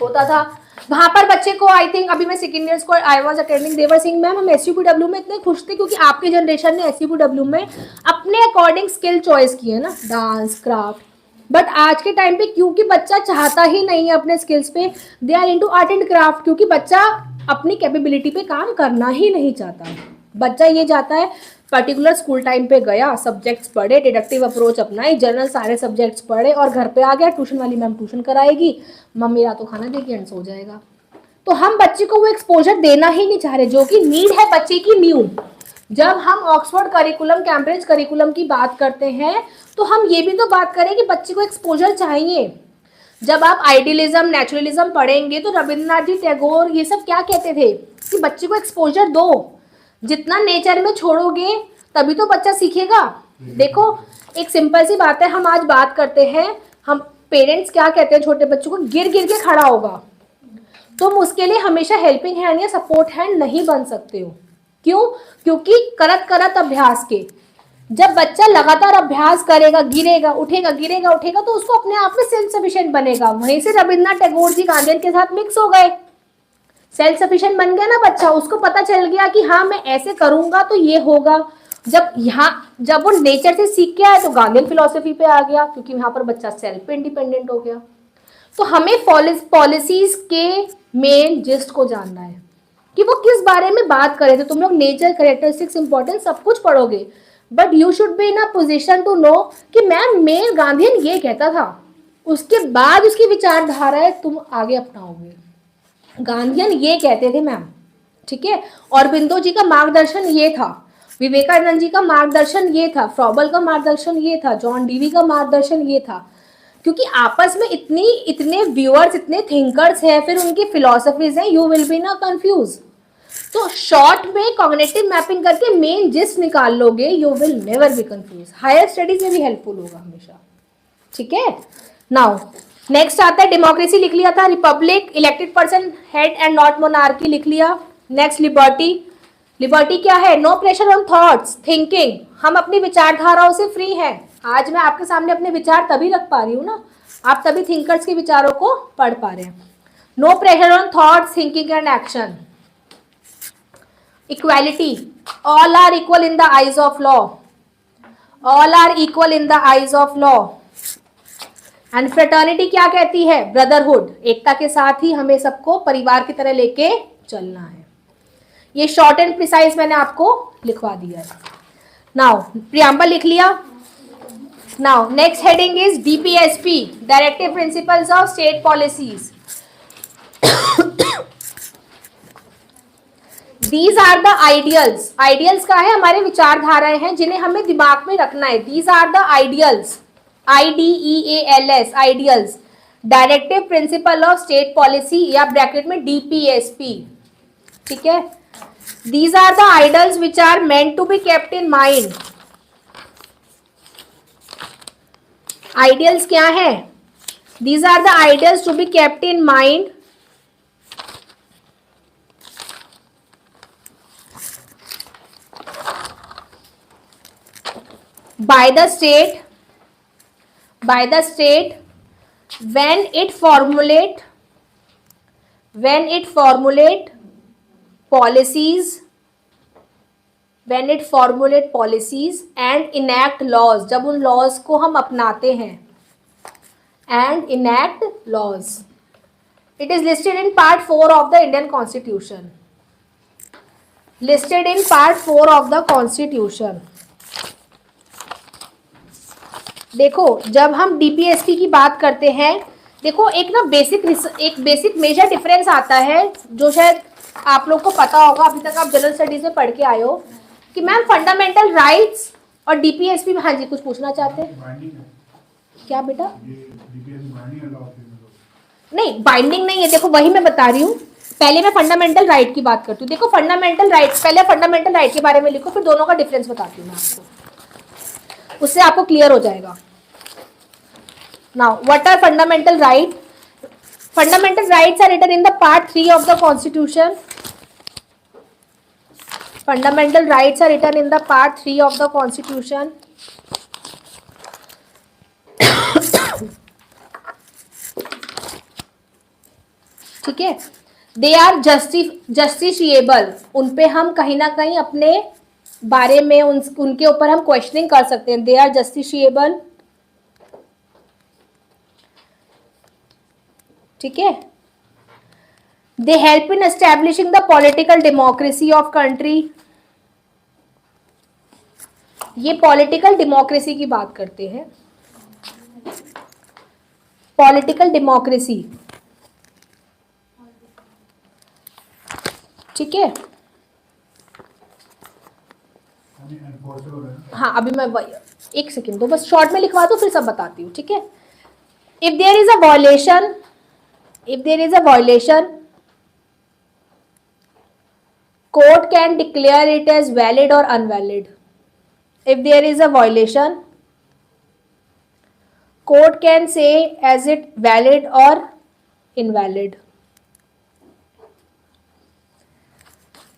होता था, वहां पर बच्चे को, आई थिंक अभी मैं सेकेंड ईयर्स को I was attending, Devar Singh ma'am, हम SUPW में इतने खुश थे क्योंकि आपके जनरेशन ने SUPW में अपने अकॉर्डिंग स्किल चॉइस की है ना, डांस, क्राफ्ट। बट आज के टाइम पे क्योंकि बच्चा चाहता ही नहीं है अपने स्किल्स पे, they are into art and craft, क्योंकि बच्चा अपनी कैपेबिलिटी पे काम करना ही नहीं चाहता। बच्चा ये चाहता है पर्टिकुलर स्कूल टाइम पे गया, सब्जेक्ट्स पढ़े, डिडक्टिव अप्रोच अपनाई, जनरल सारे सब्जेक्ट्स पढ़े और घर पे आ गया, ट्यूशन वाली मैम ट्यूशन कराएगी, मम्मी रात को खाना देगी एंड सो जाएगा। तो हम बच्चे को वो एक्सपोजर देना ही नहीं चाह रहे जो कि नीड है बच्चे की न्यू। जब हम ऑक्सफोर्ड करिकुलम, कैम्ब्रिज करिकुलम की बात करते हैं तो हम ये भी तो बात करें कि बच्चे को एक्सपोजर चाहिए। जब आप आइडियलिज्म, नेचुरलिज्म पढ़ेंगे तो रविंद्रनाथ जी, टैगोर, ये सब क्या कहते थे कि बच्चे को एक्सपोजर दो, जितना नेचर में छोड़ोगे तभी तो बच्चा सीखेगा। देखो एक सिंपल सी बात है, हम आज बात करते हैं, हम पेरेंट्स क्या कहते हैं छोटे बच्चों को, गिर गिर के खड़ा होगा, तुम उसके लिए हमेशा हेल्पिंग हैंड या सपोर्ट हैंड नहीं बन सकते हो। क्यों? क्योंकि करत करत अभ्यास के, जब बच्चा लगातार अभ्यास करेगा, गिरेगा उठेगा, गिरेगा उठेगा, तो उसको अपने आप में सेल्फ सफिशिएंट बनेगा। वहीं से रविन्द्रनाथ टैगोर जी गांधीयन के साथ मिक्स हो गए, सेल्फ सफिशिएंट बन गया ना बच्चा, उसको पता चल गया कि हाँ मैं ऐसे करूंगा तो ये होगा। जब वो नेचर से सीख के आया तो गांधीयन फिलॉसफी पे आ गया, क्योंकि यहाँ पर बच्चा सेल्फ इंडिपेंडेंट हो गया। तो हमें पॉलिसीज के मेन जिस्ट को जानना है। कि वो किस बारे में बात कर रहे थे। तुम लोग नेचर, कैरेक्टरिस्टिक्स, इंपॉर्टेंस सब कुछ पढ़ोगे, but you should be in a position to know कि मैम मेल गांधीयन ये कहता था, उसके बाद उसकी विचारधाराएं तुम आगे अपनाओगे। गांधीयन ये कहते थे मैम, ठीक है। औरबिंदो जी का मार्गदर्शन ये था, विवेकानंद जी का मार्गदर्शन ये था, फ्रॉबल का मार्गदर्शन ये था, जॉन डीवी का मार्गदर्शन ये था। क्योंकि आपस में इतने व्यूअर्स, इतने थिंकर्स हैं, फिर उनकी फिलोसफीज हैं, यू विल बी ना कंफ्यूज। तो शॉर्ट में कॉग्निटिव मैपिंग करके मेन जिस निकाल लोगे, you will never be confuse. Higher studies में भी हेल्पफुल होगा हमेशा, ठीक है। नाउ नेक्स्ट आता है डेमोक्रेसी, लिख लिया था। Republic, elected person head and not monarchy, लिख लिया। नेक्स्ट लिबर्टी, लिबर्टी क्या है? No pressure on thoughts, thinking, हम अपनी विचारधाराओं से फ्री हैं। आज मैं आपके सामने अपने विचार तभी रख पा रही हूँ ना, आप तभी थिंकर्स के विचारों को पढ़ पा रहे हैं। No pressure on thoughts, thinking and action. Equality, all are equal in the eyes of law, all are equal in the eyes of law. And fraternity क्या कहती है? ब्रदरहुड, एकता के साथ ही हमें सबको परिवार की तरह लेके चलना है। ये शॉर्ट एंड प्रिसाइज मैंने आपको लिखवा दिया है। नाउ प्रियम्बल लिख लिया। Now next heading is DPSP, directive principles of state policies. These are the ideals, ideals का है हमारे विचारधाराएं हैं जिन्हें हमें दिमाग में रखना है। These are the ideals, IDEALS, ideals, directive principle of state policy, या ब्रैकेट में DPSP, ठीक है। These are the ideals which are meant to be kept in mind. Ideals क्या है? These are the ideals to be kept in mind by the state when it formulate policies and enact laws, जब उन laws को हम अपनाते हैं, and enact laws. It is listed in part 4 of the Indian Constitution, listed in part 4 of the Constitution. देखो जब हम DPSP की बात करते हैं, देखो एक ना बेसिक मेजर डिफरेंस आता है जो शायद आप लोग को पता होगा, अभी तक आप जनरल स्टडीज में पढ़ के आए हो, कि मैम फंडामेंटल राइट्स और डीपीएसपी में। हाँ जी, कुछ पूछना चाहते हैं क्या बेटा? नहीं, बाइंडिंग नहीं है। देखो वही मैं बता रही हूँ, पहले मैं फंडामेंटल राइट की बात करती हूँ। देखो फंडामेंटल राइट्स, पहले फंडामेंटल राइट के बारे में लिखो, फिर दोनों का डिफरेंस बताती हूँ मैं आपको, उससे आपको क्लियर हो जाएगा। Now, what are fundamental rights? Fundamental rights are written in the part 3 of the Constitution. Fundamental rights are written in the part 3 of the Constitution. ठीक है, they are justiciable. उन पे हम कहीं ना कहीं अपने बारे में उनके ऊपर हम क्वेश्चनिंग कर सकते हैं। They are justiciable. ठीक है, they help in establishing the political democracy of country. ये पॉलिटिकल डेमोक्रेसी की बात करते हैं, पॉलिटिकल डेमोक्रेसी, ठीक है। हाँ, अभी मैं एक सेकेंड दो, बस शॉर्ट में लिखवा दो, फिर सब बताती हूँ, ठीक है। If there is a violation, court can declare it as valid or invalid. If there is a violation, court can say as it valid or invalid.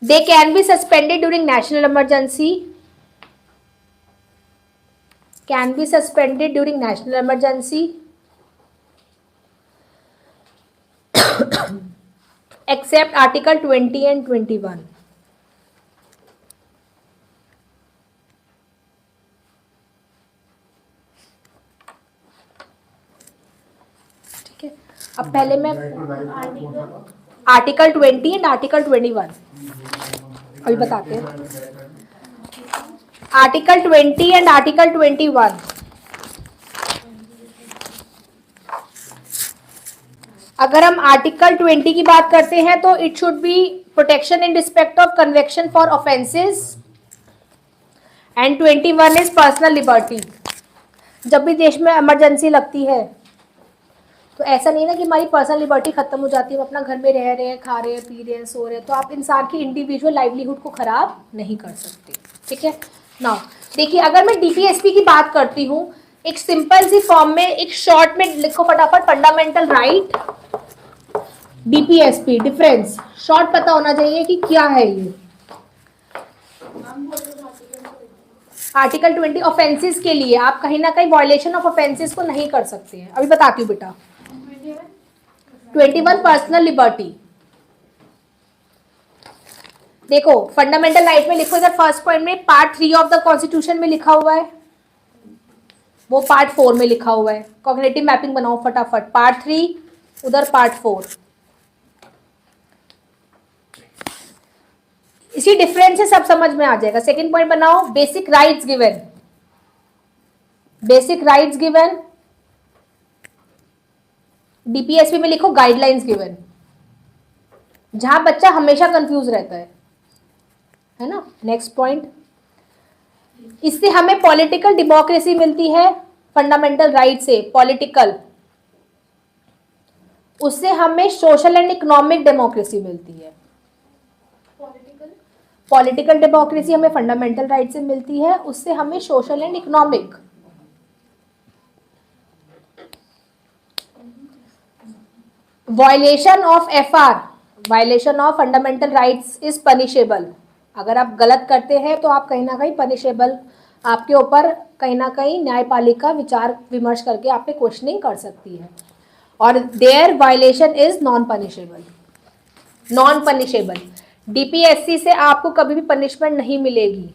They can be suspended during national emergency. Can be suspended during national emergency. Except Article 20 and 21. ठीक है, अब पहले मैं article 20 and article 21 अभी बताते हैं। Article 20 and article 21, अगर हम आर्टिकल 20 की बात करते हैं तो it should B protection in respect of convection for offences and 21 is personal liberty. जब भी देश में इमरजेंसी लगती है तो ऐसा नहीं है ना कि हमारी पर्सनल लिबर्टी खत्म हो जाती है, हम अपना घर में रह रहे हैं, खा रहे हैं, पी रहे हैं, सो रहे हैं, तो आप इंसान की इंडिविजुअल लाइवलीहुड को खराब नहीं कर सकते। ठीक है ना। देखिए अगर मैं डीपीएसपी की बात करती हूँ, एक सिंपल सी फॉर्म में एक शॉर्ट में लिखो फटाफट, fundamental right DPSP difference short पता होना चाहिए कि क्या है ये। आर्टिकल 20 ऑफेंसेस के लिए आप कहीं ना कहीं वायलेशन ऑफ ऑफेंसेस को नहीं कर सकते हैं। अभी बताती हूँ बेटा। 21 पर्सनल लिबर्टी, देखो फंडामेंटल राइट में लिखो इधर फर्स्ट पॉइंट में पार्ट 3 ऑफ द कॉन्स्टिट्यूशन में लिखा हुआ है, वो पार्ट 4 में लिखा हुआ है। कॉग्निटिव मैपिंग बनाओ फटाफट, पार्ट 3 उधर पार्ट 4। इसी डिफरेंस से सब समझ में आ जाएगा। सेकंड पॉइंट बनाओ, basic rights given, basic rights given. DPSP में लिखो गाइडलाइंस गिवन, जहां बच्चा हमेशा कंफ्यूज रहता है ना। नेक्स्ट पॉइंट, इससे हमें पॉलिटिकल डेमोक्रेसी मिलती है फंडामेंटल राइट से, पॉलिटिकल। उससे हमें सोशल एंड इकोनॉमिक डेमोक्रेसी मिलती है। पॉलिटिकल डेमोक्रेसी हमें फंडामेंटल राइट से मिलती है, उससे हमें social and economic. Violation of FR, violation of fundamental rights is punishable. अगर आप गलत करते हैं तो आप कहीं ना कहीं पनिशेबल, आपके ऊपर कहीं ना कहीं न्यायपालिका विचार विमर्श करके आप पे क्वेश्चनिंग कर सकती है। और there violation is non punishable, non punishable. DPSC से आपको कभी भी पनिशमेंट नहीं मिलेगी।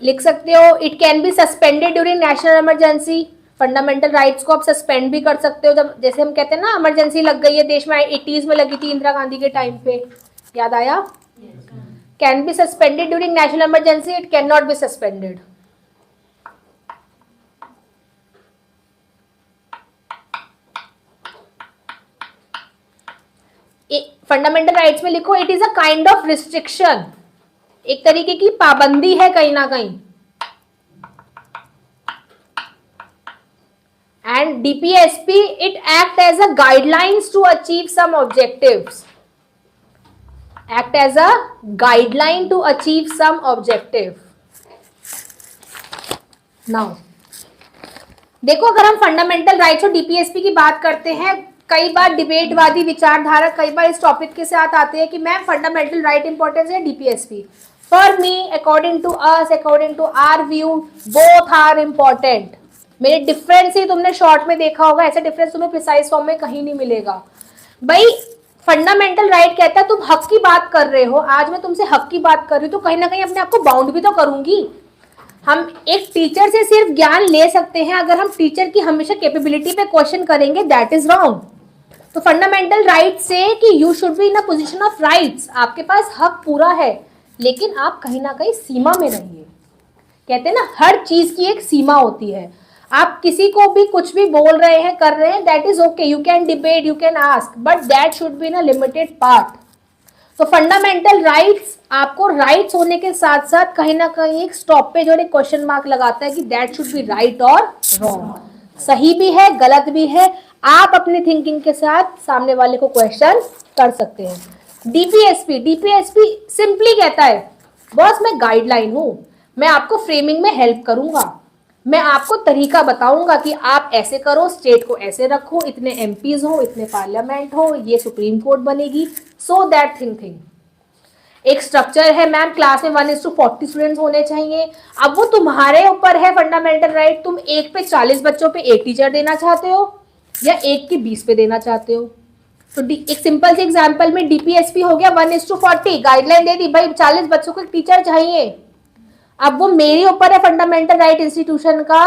लिख सकते हो, it can be suspended during national emergency. Fundamental rights को आप सस्पेंड भी कर सकते हो, जब जैसे हम कहते हैं ना इमरजेंसी लग गई है देश में, 80s में लगी थी इंदिरा गांधी के टाइम पे, याद आया। Can be suspended during national emergency, it can not be suspended. Fundamental rights में लिखो it is a kind of restriction, एक तरीके की पाबंदी है कहीं ना कहीं। And DPSP it act as a guidelines to achieve some objectives, act as a guideline to achieve some objective. Now देखो, अगर हम फंडामेंटल राइट्स और डीपीएसपी की बात करते हैं, कई बार डिबेटवादी विचारधारा कई बार इस टॉपिक के साथ आते हैं कि मैम फंडामेंटल राइट इंपॉर्टेंस है DPSP. For me, according to us, according to our view, both are important. मेरे डिफरेंस ही तुमने शॉर्ट में देखा होगा, ऐसा डिफरेंस तुम्हें प्रिसाइज फॉर्म में कहीं नहीं मिलेगा। भाई फंडामेंटल राइट कहता है तुम हक की बात कर रहे हो, आज मैं तुमसे हक की बात कर रही हूँ तो कहीं ना कहीं अपने आप को बाउंड भी तो करूंगी। हम एक टीचर से सिर्फ ज्ञान ले सकते हैं, अगर हम टीचर की हमेशा कैपेबिलिटी पे क्वेश्चन करेंगे, दैट इज रॉन्ग। तो फंडामेंटल राइट से कि you should be in a position of rights, आपके पास हक पूरा है लेकिन आप कहीं ना कहीं सीमा में रहिए। कहते हैं ना हर चीज की एक सीमा होती है। आप किसी को भी कुछ भी बोल रहे हैं, कर रहे हैं, that is okay, you can debate, you can ask, but that should be in a limited part. तो फंडामेंटल राइट्स आपको राइट्स होने के साथ साथ कहीं ना कहीं एक स्टॉपेज और एक क्वेश्चन मार्क लगाता है कि दैट शुड बी राइट और रॉन्ग, सही भी है गलत भी है। आप अपनी थिंकिंग के साथ सामने वाले को क्वेश्चन कर सकते हैं। डीपीएसपी सिंपली कहता है बॉस मैं गाइडलाइन हूं, मैं आपको फ्रेमिंग में हेल्प करूंगा, मैं आपको तरीका बताऊंगा कि आप ऐसे करो, स्टेट को ऐसे रखो, इतने एमपीज हो, इतने पार्लियामेंट हो, ये सुप्रीम कोर्ट बनेगी, सो दैट थिंग। एक स्ट्रक्चर है मैम, क्लास में 1:40 स्टूडेंट्स होने चाहिए। अब वो तुम्हारे ऊपर है फंडामेंटल राइट, तुम 1 पे 40 बच्चों पे 1 टीचर देना चाहते हो या 1 के 20 पे देना चाहते हो। तो एक सिंपल से एग्जांपल में डीपीएसपी हो गया 1:40, गाइडलाइन दे दी भाई 40 बच्चों को एक टीचर चाहिए। अब वो मेरे ऊपर है फंडामेंटल राइट इंस्टीट्यूशन का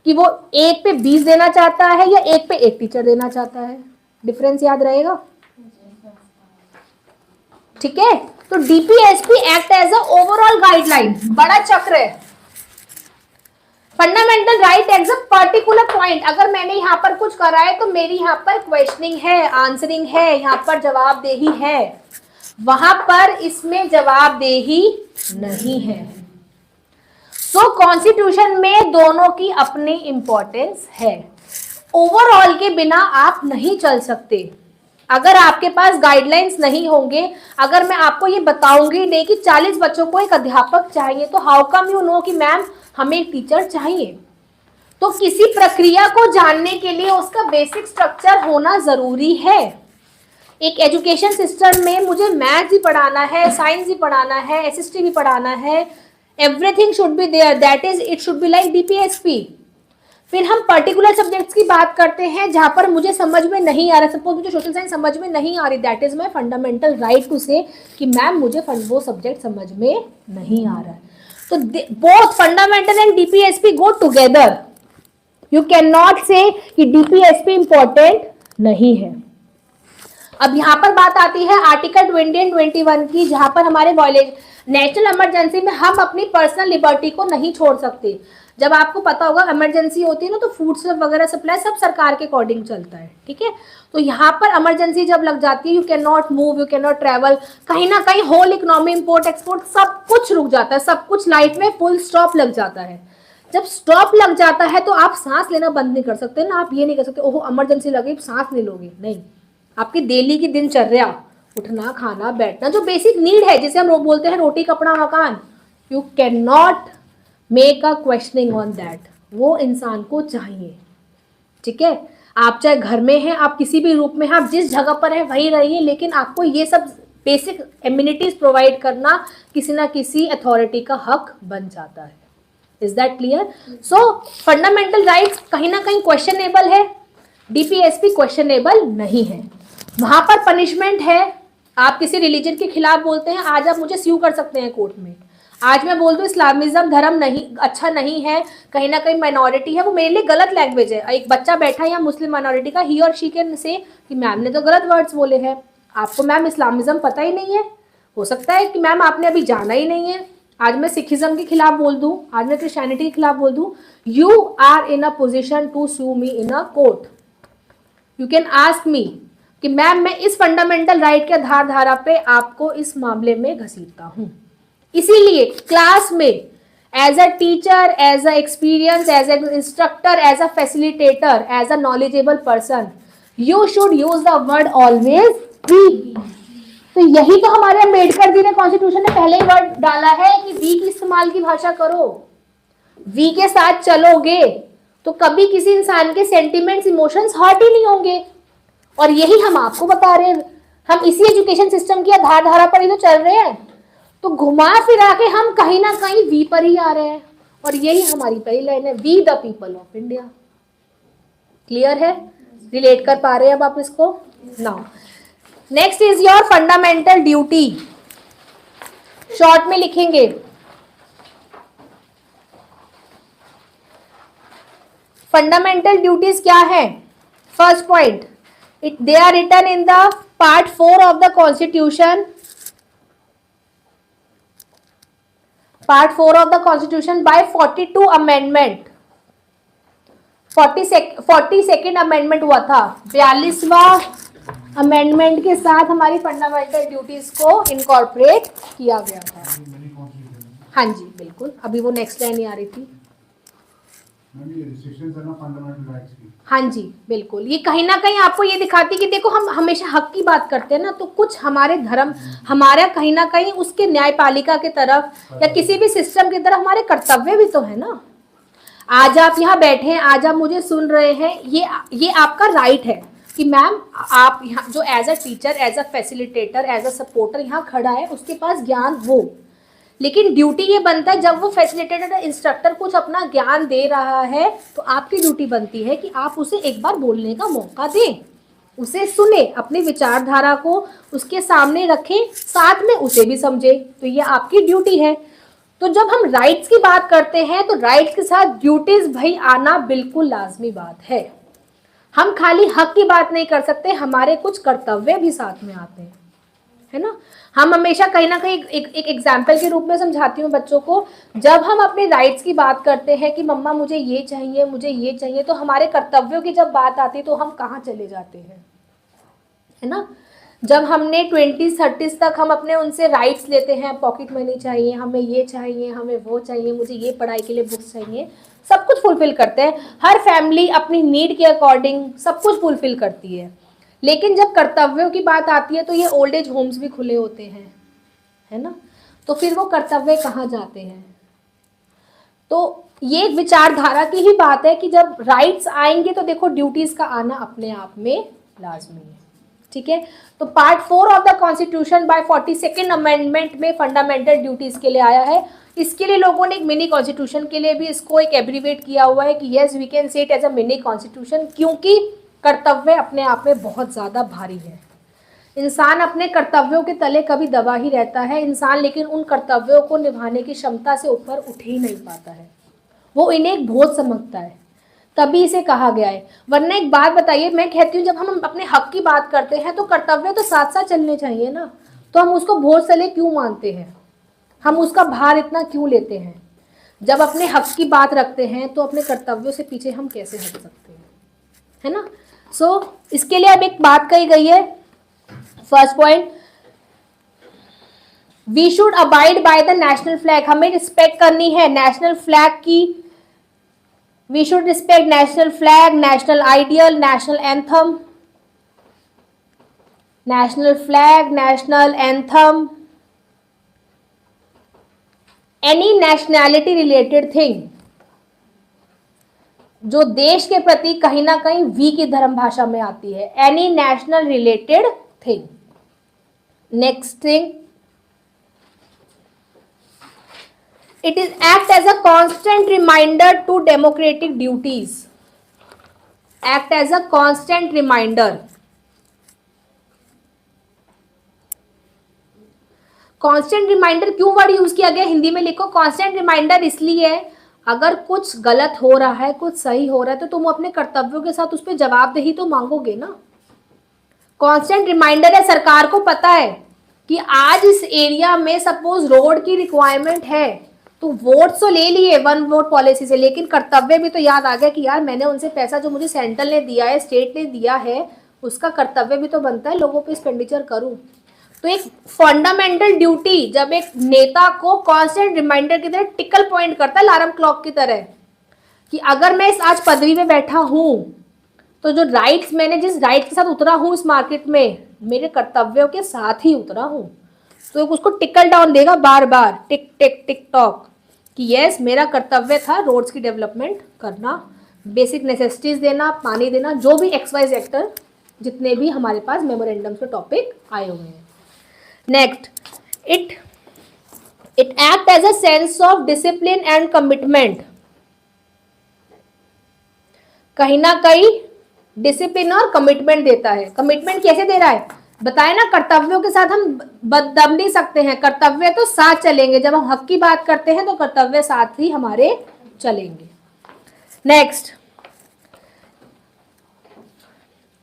कि वो 1 पे 20 देना चाहता है या 1 पे 1 टीचर देना चाहता है। डिफरेंस याद रहेगा, ठीक है। तो DPSP act as a overall guideline, बड़ा चक्र है। Fundamental right as a particular point, अगर मैंने यहाँ पर कुछ करा है तो मेरी यहाँ पर क्वेश्चनिंग है, आंसरिंग है, यहाँ पर जवाबदेही है, वहां पर इसमें जवाबदेही नहीं है। सो कॉन्स्टिट्यूशन में दोनों की अपनी इंपॉर्टेंस है। ओवरऑल के बिना आप नहीं चल सकते। अगर आपके पास गाइडलाइंस नहीं होंगे, अगर मैं आपको ये बताऊंगी नहीं कि 40 बच्चों को एक अध्यापक चाहिए, तो हाउ कम यू नो कि मैम हमें एक टीचर चाहिए। तो किसी प्रक्रिया को जानने के लिए उसका बेसिक स्ट्रक्चर होना जरूरी है। एक एजुकेशन सिस्टम में मुझे मैथ्स भी पढ़ाना है, साइंस भी पढ़ाना है, एसएसटी भी पढ़ाना है, everything should be there, that is it should be like DPSP. फिर हम पर्टिकुलर सब्जेक्ट्स की बात करते हैं जहां पर मुझे समझ में नहीं आ रहा, सपोज मुझे सोशल साइंस समझ में नहीं आ रही, that is my fundamental right to say कि मैम मुझे वो सब्जेक्ट समझ में नहीं आ रहा है। तो both fundamental and DPSP go together. You can not से कि डीपीएसपी इंपॉर्टेंट नहीं है। अब यहाँ पर बात आती है आर्टिकल 20 एंड 21 की, जहां पर हमारे नेशनल इमरजेंसी में हम अपनी पर्सनल लिबर्टी को नहीं छोड़ सकते। जब आपको पता होगा इमरजेंसी होती है ना, तो फूड्स वगैरह सप्लाई सब सरकार के अकॉर्डिंग चलता है, ठीक है। तो यहाँ पर इमरजेंसी जब लग जाती है, you can not move, you can not travel, कहीं ना कहीं होल इकोनॉमी, इंपोर्ट एक्सपोर्ट सब कुछ रुक जाता है, सब कुछ लाइफ में फुल स्टॉप लग जाता है। जब स्टॉप लग जाता है तो आप सांस लेना बंद नहीं कर सकते ना, आप ये नहीं कर सकते ओहो इमरजेंसी लगी सांस नहीं लोगे, नहीं। आपकी डेली की दिनचर्या, उठना, खाना, बैठना, जो बेसिक नीड है, जिसे हम बोलते हैं रोटी कपड़ा मकान, you can not make a questioning on that, वो इंसान को चाहिए, ठीक है। आप चाहे घर में हैं, आप किसी भी रूप में हैं, आप जिस जगह पर हैं वहीं रहिए, लेकिन आपको ये सब बेसिक एम्यूनिटीज प्रोवाइड करना किसी ना किसी अथॉरिटी का हक बन जाता है। Is that clear? So fundamental rights कहीं ना कहीं क्वेश्चनेबल है, डीपीएसपी क्वेश्चनेबल नहीं है। वहां पर पनिशमेंट है। आप किसी रिलीजन के खिलाफ बोलते हैं, आज आप मुझे स्यू कर सकते हैं कोर्ट में। आज मैं बोल दूं इस्लामिज्म धर्म नहीं अच्छा नहीं है, कहीं ना कहीं माइनॉरिटी है, वो मेरे लिए गलत लैंग्वेज है। एक बच्चा बैठा है या मुस्लिम माइनॉरिटी का, ही और शी कैन से कि मैम ने तो गलत वर्ड्स बोले हैं, आपको मैम इस्लामिज्म पता ही नहीं है। हो सकता है कि मैम आपने अभी जाना ही नहीं है। आज मैं सिखिज्म के खिलाफ बोल दूं, आज मैं क्रिश्चियनिटी के खिलाफ बोल दूं, you are in a position to sue me in a court. You can ask me कि मैम मैं इस फंडामेंटल राइट के आधार धारा पे आपको इस मामले में घसीटता हूं। इसीलिए क्लास में as a teacher, as a experience, as a instructor, as a facilitator, as a knowledgeable person, you should use the word always we. तो यही तो हमारे अम्बेडकर जी ने कॉन्स्टिट्यूशन में पहले ही वर्ड डाला है कि वी की इस्तेमाल की भाषा करो। वी के साथ चलोगे तो कभी किसी इंसान के सेंटिमेंट्स, इमोशंस हर्ट ही नहीं होंगे। और यही हम आपको बता रहे हैं, हम इसी एजुकेशन सिस्टम की आधार धारा पर ही तो चल रहे हैं। तो घुमा फिरा के हम कहीं ना कहीं वी पर ही आ रहे हैं, और यही हमारी पहली लाइन है, we the people of India. Clear है? रिलेट कर पा रहे हैं अब आप इसको? Now next is your fundamental duty. Short में लिखेंगे, फंडामेंटल ड्यूटीज क्या है? First point, they are written in the part 4 of the constitution, part 4 of the constitution by 42 amendment, 42nd amendment हुआ था, 42वां अमेंडमेंट के साथ हमारी फंडामेंटल ड्यूटीज को इनकॉर्पोरेट किया गया था। हाँ जी बिल्कुल, अभी वो नेक्स्ट लाइन ही आ रही थी। हाँ जी बिल्कुल, ये कहीं ना कहीं आपको ये दिखाती कि देखो हम हमेशा हक की बात करते हैं ना, तो कुछ हमारे धर्म, हमारा कहीं ना कहीं उसके न्यायपालिका की तरफ या किसी भी सिस्टम की तरफ हमारे कर्तव्य भी तो है ना। आज आप यहाँ बैठे हैं, आज आप मुझे सुन रहे हैं, ये आपका राइट है कि मैम आप यहाँ जो as a teacher, as a facilitator, as a supporter यहाँ खड़ा है, उसके पास ज्ञान हो। लेकिन ड्यूटी ये बनता है, जब वो फैसिलिटेटर इंस्ट्रक्टर कुछ अपना ज्ञान दे रहा है, तो आपकी ड्यूटी बनती है कि आप उसे एक बार बोलने का मौका दें, उसे सुने, अपनी विचारधारा को उसके सामने रखें, साथ में उसे भी समझे। तो ये आपकी ड्यूटी है। तो जब हम राइट्स की बात करते हैं तो राइट्स के साथ ड्यूटीज भाई आना बिल्कुल लाजमी बात है। हम खाली हक की बात नहीं कर सकते, हमारे कुछ कर्तव्य भी साथ में आते हैं, है ना। हम हमेशा कहीं ना कहीं एक एग्जाम्पल के रूप में समझाती हूँ बच्चों को, जब हम अपने राइट्स की बात करते हैं कि मम्मा मुझे ये चाहिए, मुझे ये चाहिए, तो हमारे कर्तव्यों की जब बात आती है तो हम कहाँ चले जाते हैं, है ना। जब हमने 20-30 तक हम अपने उनसे राइट्स लेते हैं, पॉकेट मनी चाहिए, हमें ये चाहिए, हमें वो चाहिए, मुझे ये पढ़ाई के लिए बुक्स चाहिए, सब कुछ फुलफिल करते हैं। हर फैमिली अपनी नीड के अकॉर्डिंग सब कुछ फुलफिल करती है, लेकिन जब कर्तव्यों की बात आती है तो ये ओल्ड एज होम्स भी खुले होते हैं, है ना। तो फिर वो कर्तव्य कहाँ जाते हैं। तो ये विचारधारा की ही बात है कि जब राइट्स आएंगे तो देखो ड्यूटीज का आना अपने आप में लाजमी है, ठीक है। तो part 4 of the constitution bye 42nd amendment में फंडामेंटल ड्यूटीज के लिए आया है। इसके लिए लोगों ने एक मिनी कॉन्स्टिट्यूशन के लिए भी इसको एक एब्रीवेट किया हुआ है कि yes we can say it as a mini constitution, क्योंकि कर्तव्य अपने आप में बहुत ज़्यादा भारी है। इंसान अपने कर्तव्यों के तले कभी दबा ही रहता है इंसान, लेकिन उन कर्तव्यों को निभाने की क्षमता से ऊपर उठ ही नहीं पाता है, वो इन्हें एक बोझ समझता है, तभी इसे कहा गया है। वरना एक बात बताइए, मैं कहती हूँ जब हम अपने हक की बात करते हैं तो कर्तव्य तो साथ साथ चलने चाहिए ना, तो हम उसको बोझ तले क्यों मानते हैं, हम उसका भार इतना क्यों लेते हैं। जब अपने हक की बात रखते हैं तो अपने कर्तव्यों से पीछे हम कैसे हट सकते हैं, है ना। सो इसके लिए अब एक बात कही गई है, first point, we should abide by the national flag, हमें रिस्पेक्ट करनी है नेशनल फ्लैग की। We should respect national flag, national ideal, national anthem, national flag, national anthem, any nationality related thing जो देश के प्रति कहीं ना कहीं वी की धर्म भाषा में आती है, any national related thing. Next thing, it is act as a constant reminder to democratic duties, act as a constant reminder। Constant reminder क्यों वर्ड यूज किया गया, हिंदी में लिखो कांस्टेंट रिमाइंडर इसलिए अगर कुछ गलत हो रहा है कुछ सही हो रहा है तो तुम अपने कर्तव्यों के साथ उस पर जवाबदेही तो मांगोगे ना। कांस्टेंट रिमाइंडर है, सरकार को पता है कि आज इस एरिया में सपोज रोड की रिक्वायरमेंट है तो वोट तो ले लिए 1 वोट पॉलिसी से, लेकिन कर्तव्य भी तो याद आ गया कि यार मैंने उनसे पैसा जो मुझे सेंट्रल ने दिया है, स्टेट ने दिया है, उसका कर्तव्य भी तो बनता है लोगों पे एक्सपेंडिचर करूं। तो एक फंडामेंटल ड्यूटी जब एक नेता को कांस्टेंट रिमाइंडर की तरह टिकल पॉइंट करता है, अलार्म क्लॉक की तरह, कि अगर मैं इस आज पदवी में बैठा हूं तो जो राइट्स मैंने जिस राइट के साथ उतरा हूं इस मार्केट में, मेरे कर्तव्यों के साथ ही उतरा हूं। तो उसको टिकल डाउन देगा बार बार, टिक टिक टिक टॉक, कि यस मेरा कर्तव्य था रोड्स की डेवलपमेंट करना, बेसिक नेसेसिटीज देना, पानी देना, जो भी XY सेक्टर जितने भी हमारे पास मेमोरेंडम के टॉपिक आए हुए हैं। Next, it act as a sense of discipline and commitment, कहीं ना कहीं डिसिप्लिन और कमिटमेंट देता है। कमिटमेंट कैसे दे रहा है बताए ना, कर्तव्यों के साथ हम दब नहीं सकते हैं, कर्तव्य तो साथ चलेंगे, जब हम हक की बात करते हैं तो कर्तव्य साथ ही हमारे चलेंगे। Next,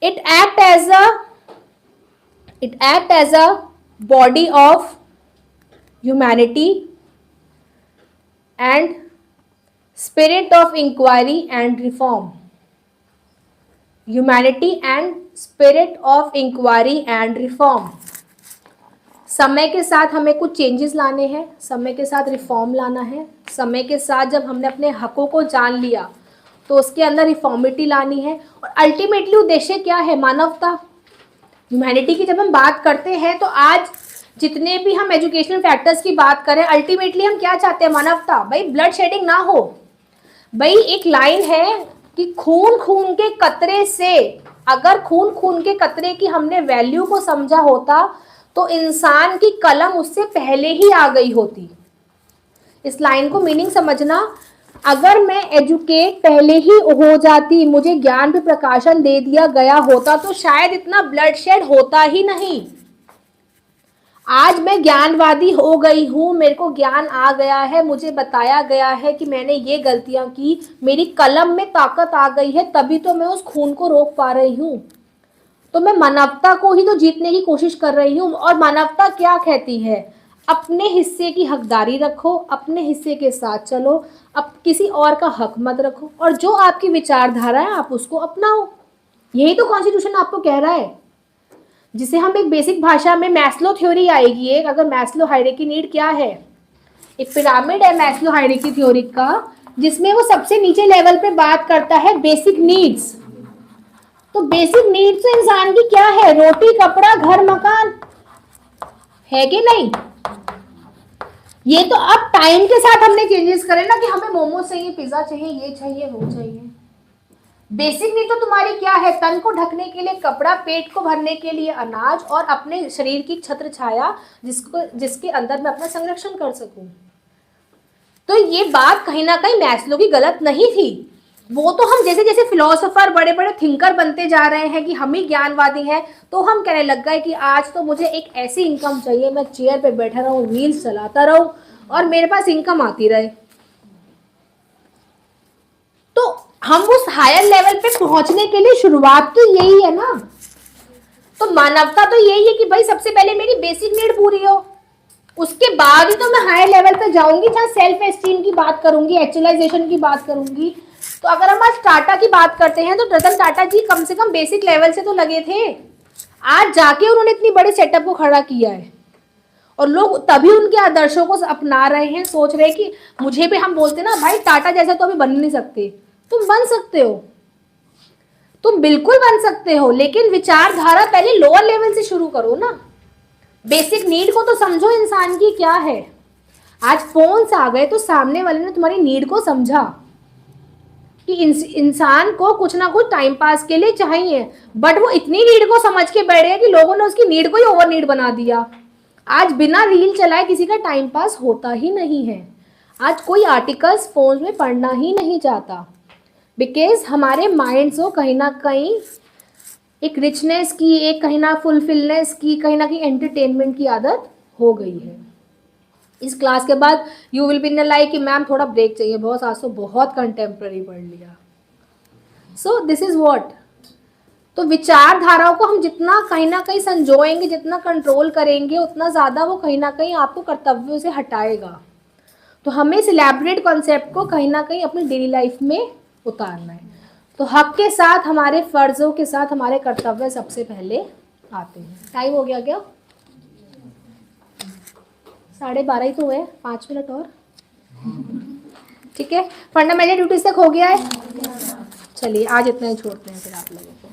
it act as a body of humanity and spirit of inquiry and reform, humanity and spirit of inquiry and reform. समय के साथ हमें कुछ चेंजेस लाने हैं, समय के साथ रिफॉर्म लाना है, समय के साथ जब हमने अपने हकों को जान लिया तो उसके अंदर रिफॉर्मिटी लानी है, और अल्टीमेटली उद्देश्य क्या है, मानवता, ह्यूमैनिटी की जब हम बात करते हैं तो आज जितने भी हम एजुकेशनल फैक्टर्स की बात करें अल्टीमेटली हम क्या चाहते हैं, मानवता। भाई ब्लड शेडिंग ना हो, भाई एक लाइन है कि खून खून के कतरे से, अगर खून खून के कतरे की हमने वैल्यू को समझा होता तो इंसान की कलम उससे पहले ही आ गई होती। इस लाइन को मीनिंग समझना, अगर मैं एजुकेट पहले ही हो जाती, मुझे ज्ञान पे प्रकाशन दे दिया गया होता तो शायद इतना ब्लड शेड होता ही नहीं। आज मैं ज्ञानवादी हो गई हूँ, मेरे को ज्ञान आ गया है, मुझे बताया गया है कि मैंने ये गलतियां की, मेरी कलम में ताकत आ गई है, तभी तो मैं उस खून को रोक पा रही हूँ। तो मैं मानवता को ही तो जीतने की कोशिश कर रही हूँ। और मानवता क्या कहती है? अपने हिस्से की हकदारी रखो, अपने हिस्से के साथ चलो, अब किसी और का हक मत रखो, और जो आपकी विचारधारा है आप उसको अपनाओ। यही तो कॉन्स्टिट्यूशन आपको कह रहा है, जिसे हम एक बेसिक भाषा में मैस्लो थ्योरी आएगी। एक अगर मैस्लो हायरार्की नीड क्या है, एक पिरामिड है मैस्लो हायरार्की थ्योरी का, जिसमें वो सबसे नीचे लेवल पे बात करता है बेसिक नीड्स। तो बेसिक नीड्स तो इंसान की क्या है? रोटी, कपड़ा, घर, मकान, है कि नहीं? ये तो अब टाइम के साथ हमने चेंजेस करे ना, कि हमें मोमोज चाहिए, पिज्जा चाहिए, ये चाहिए, वो चाहिए। बेसिक नीड तो तुम्हारी क्या है? तन को ढकने के लिए कपड़ा, पेट को भरने के लिए अनाज, और अपने शरीर की छत्र छाया जिसके अंदर मैं अपना संरक्षण कर सकूं। तो ये बात कहीं ना कहीं मैस्लो की गलत नहीं थी। वो तो हम जैसे जैसे फिलोसोफर, बड़े बड़े थिंकर बनते जा रहे हैं कि हम ही ज्ञानवादी हैं, तो हम कहने लग गए कि आज तो मुझे एक ऐसी इनकम चाहिए, मैं चेयर पे बैठा रहूं, रील्स चलाता रहूं और मेरे पास इनकम आती रहे। तो हम उस हायर लेवल पे पहुंचने के लिए शुरुआत तो यही है ना। तो मानवता तो यही है कि भाई सबसे पहले मेरी बेसिक नीड पूरी हो, उसके बाद ही तो मैं हायर लेवल पे जाऊंगी, जहां सेल्फ एस्टीम की बात करूंगी, एक्चुअलाइजेशन की बात करूंगी। तो अगर हम आज टाटा की बात करते हैं, तो रतन टाटा जी कम से कम बेसिक लेवल से तो लगे थे। आज जाके उन्होंने इतनी बड़ी सेटअप को खड़ा किया है, और लोग तभी उनके आदर्शों को अपना रहे हैं, सोच रहे हैं कि मुझे भी, हम बोलते ना भाई टाटा जैसा तो अभी बन नहीं सकते। तुम बन सकते हो, तुम बिल्कुल बन सकते हो, लेकिन विचारधारा पहले लोअर लेवल से शुरू करो ना। बेसिक नीड को तो समझो इंसान की क्या है। आज फोन्स आ गए तो सामने वाले ने तुम्हारी नीड को समझा कि इंसान को कुछ ना कुछ टाइम पास के लिए चाहिए, बट वो इतनी नीड को समझ के बैठे कि लोगों ने उसकी नीड को ही ओवर नीड बना दिया। आज बिना रील चलाए किसी का टाइम पास होता ही नहीं है। आज कोई आर्टिकल्स फोन में पढ़ना ही नहीं चाहता, बिकॉज हमारे माइंड्स को कहीं ना कहीं एक रिचनेस की, एक कहीं ना फुलफिलनेस की, कहीं ना कहीं एंटरटेनमेंट की आदत हो गई है। इस क्लास के बाद you will be in like कि मैम थोड़ा ब्रेक चाहिए, बहुत आज तो बहुत कंटेम्प्रेरी पढ़ लिया। So this is what. तो विचारधाराओं को हम जितना कहीं ना कहीं संजोएंगे, जितना कंट्रोल करेंगे, उतना ज़्यादा वो कहीं ना कहीं आपको कर्तव्यों से हटाएगा। तो हमें इस इलैबोरेट कॉन्सेप्ट को कहीं ना कहीं अपनी डेली लाइफ में उतारना है। तो हक के साथ हमारे फर्जों के साथ हमारे कर्तव्य सबसे पहले आते हैं। टाइम हो गया क्या? 12:30 ही तो हुए, 5 मिनट और। ठीक है, फंडामेंटल ड्यूटीज तक हो गया है। चलिए आज इतना ही छोड़ते हैं फिर आप लोगों को।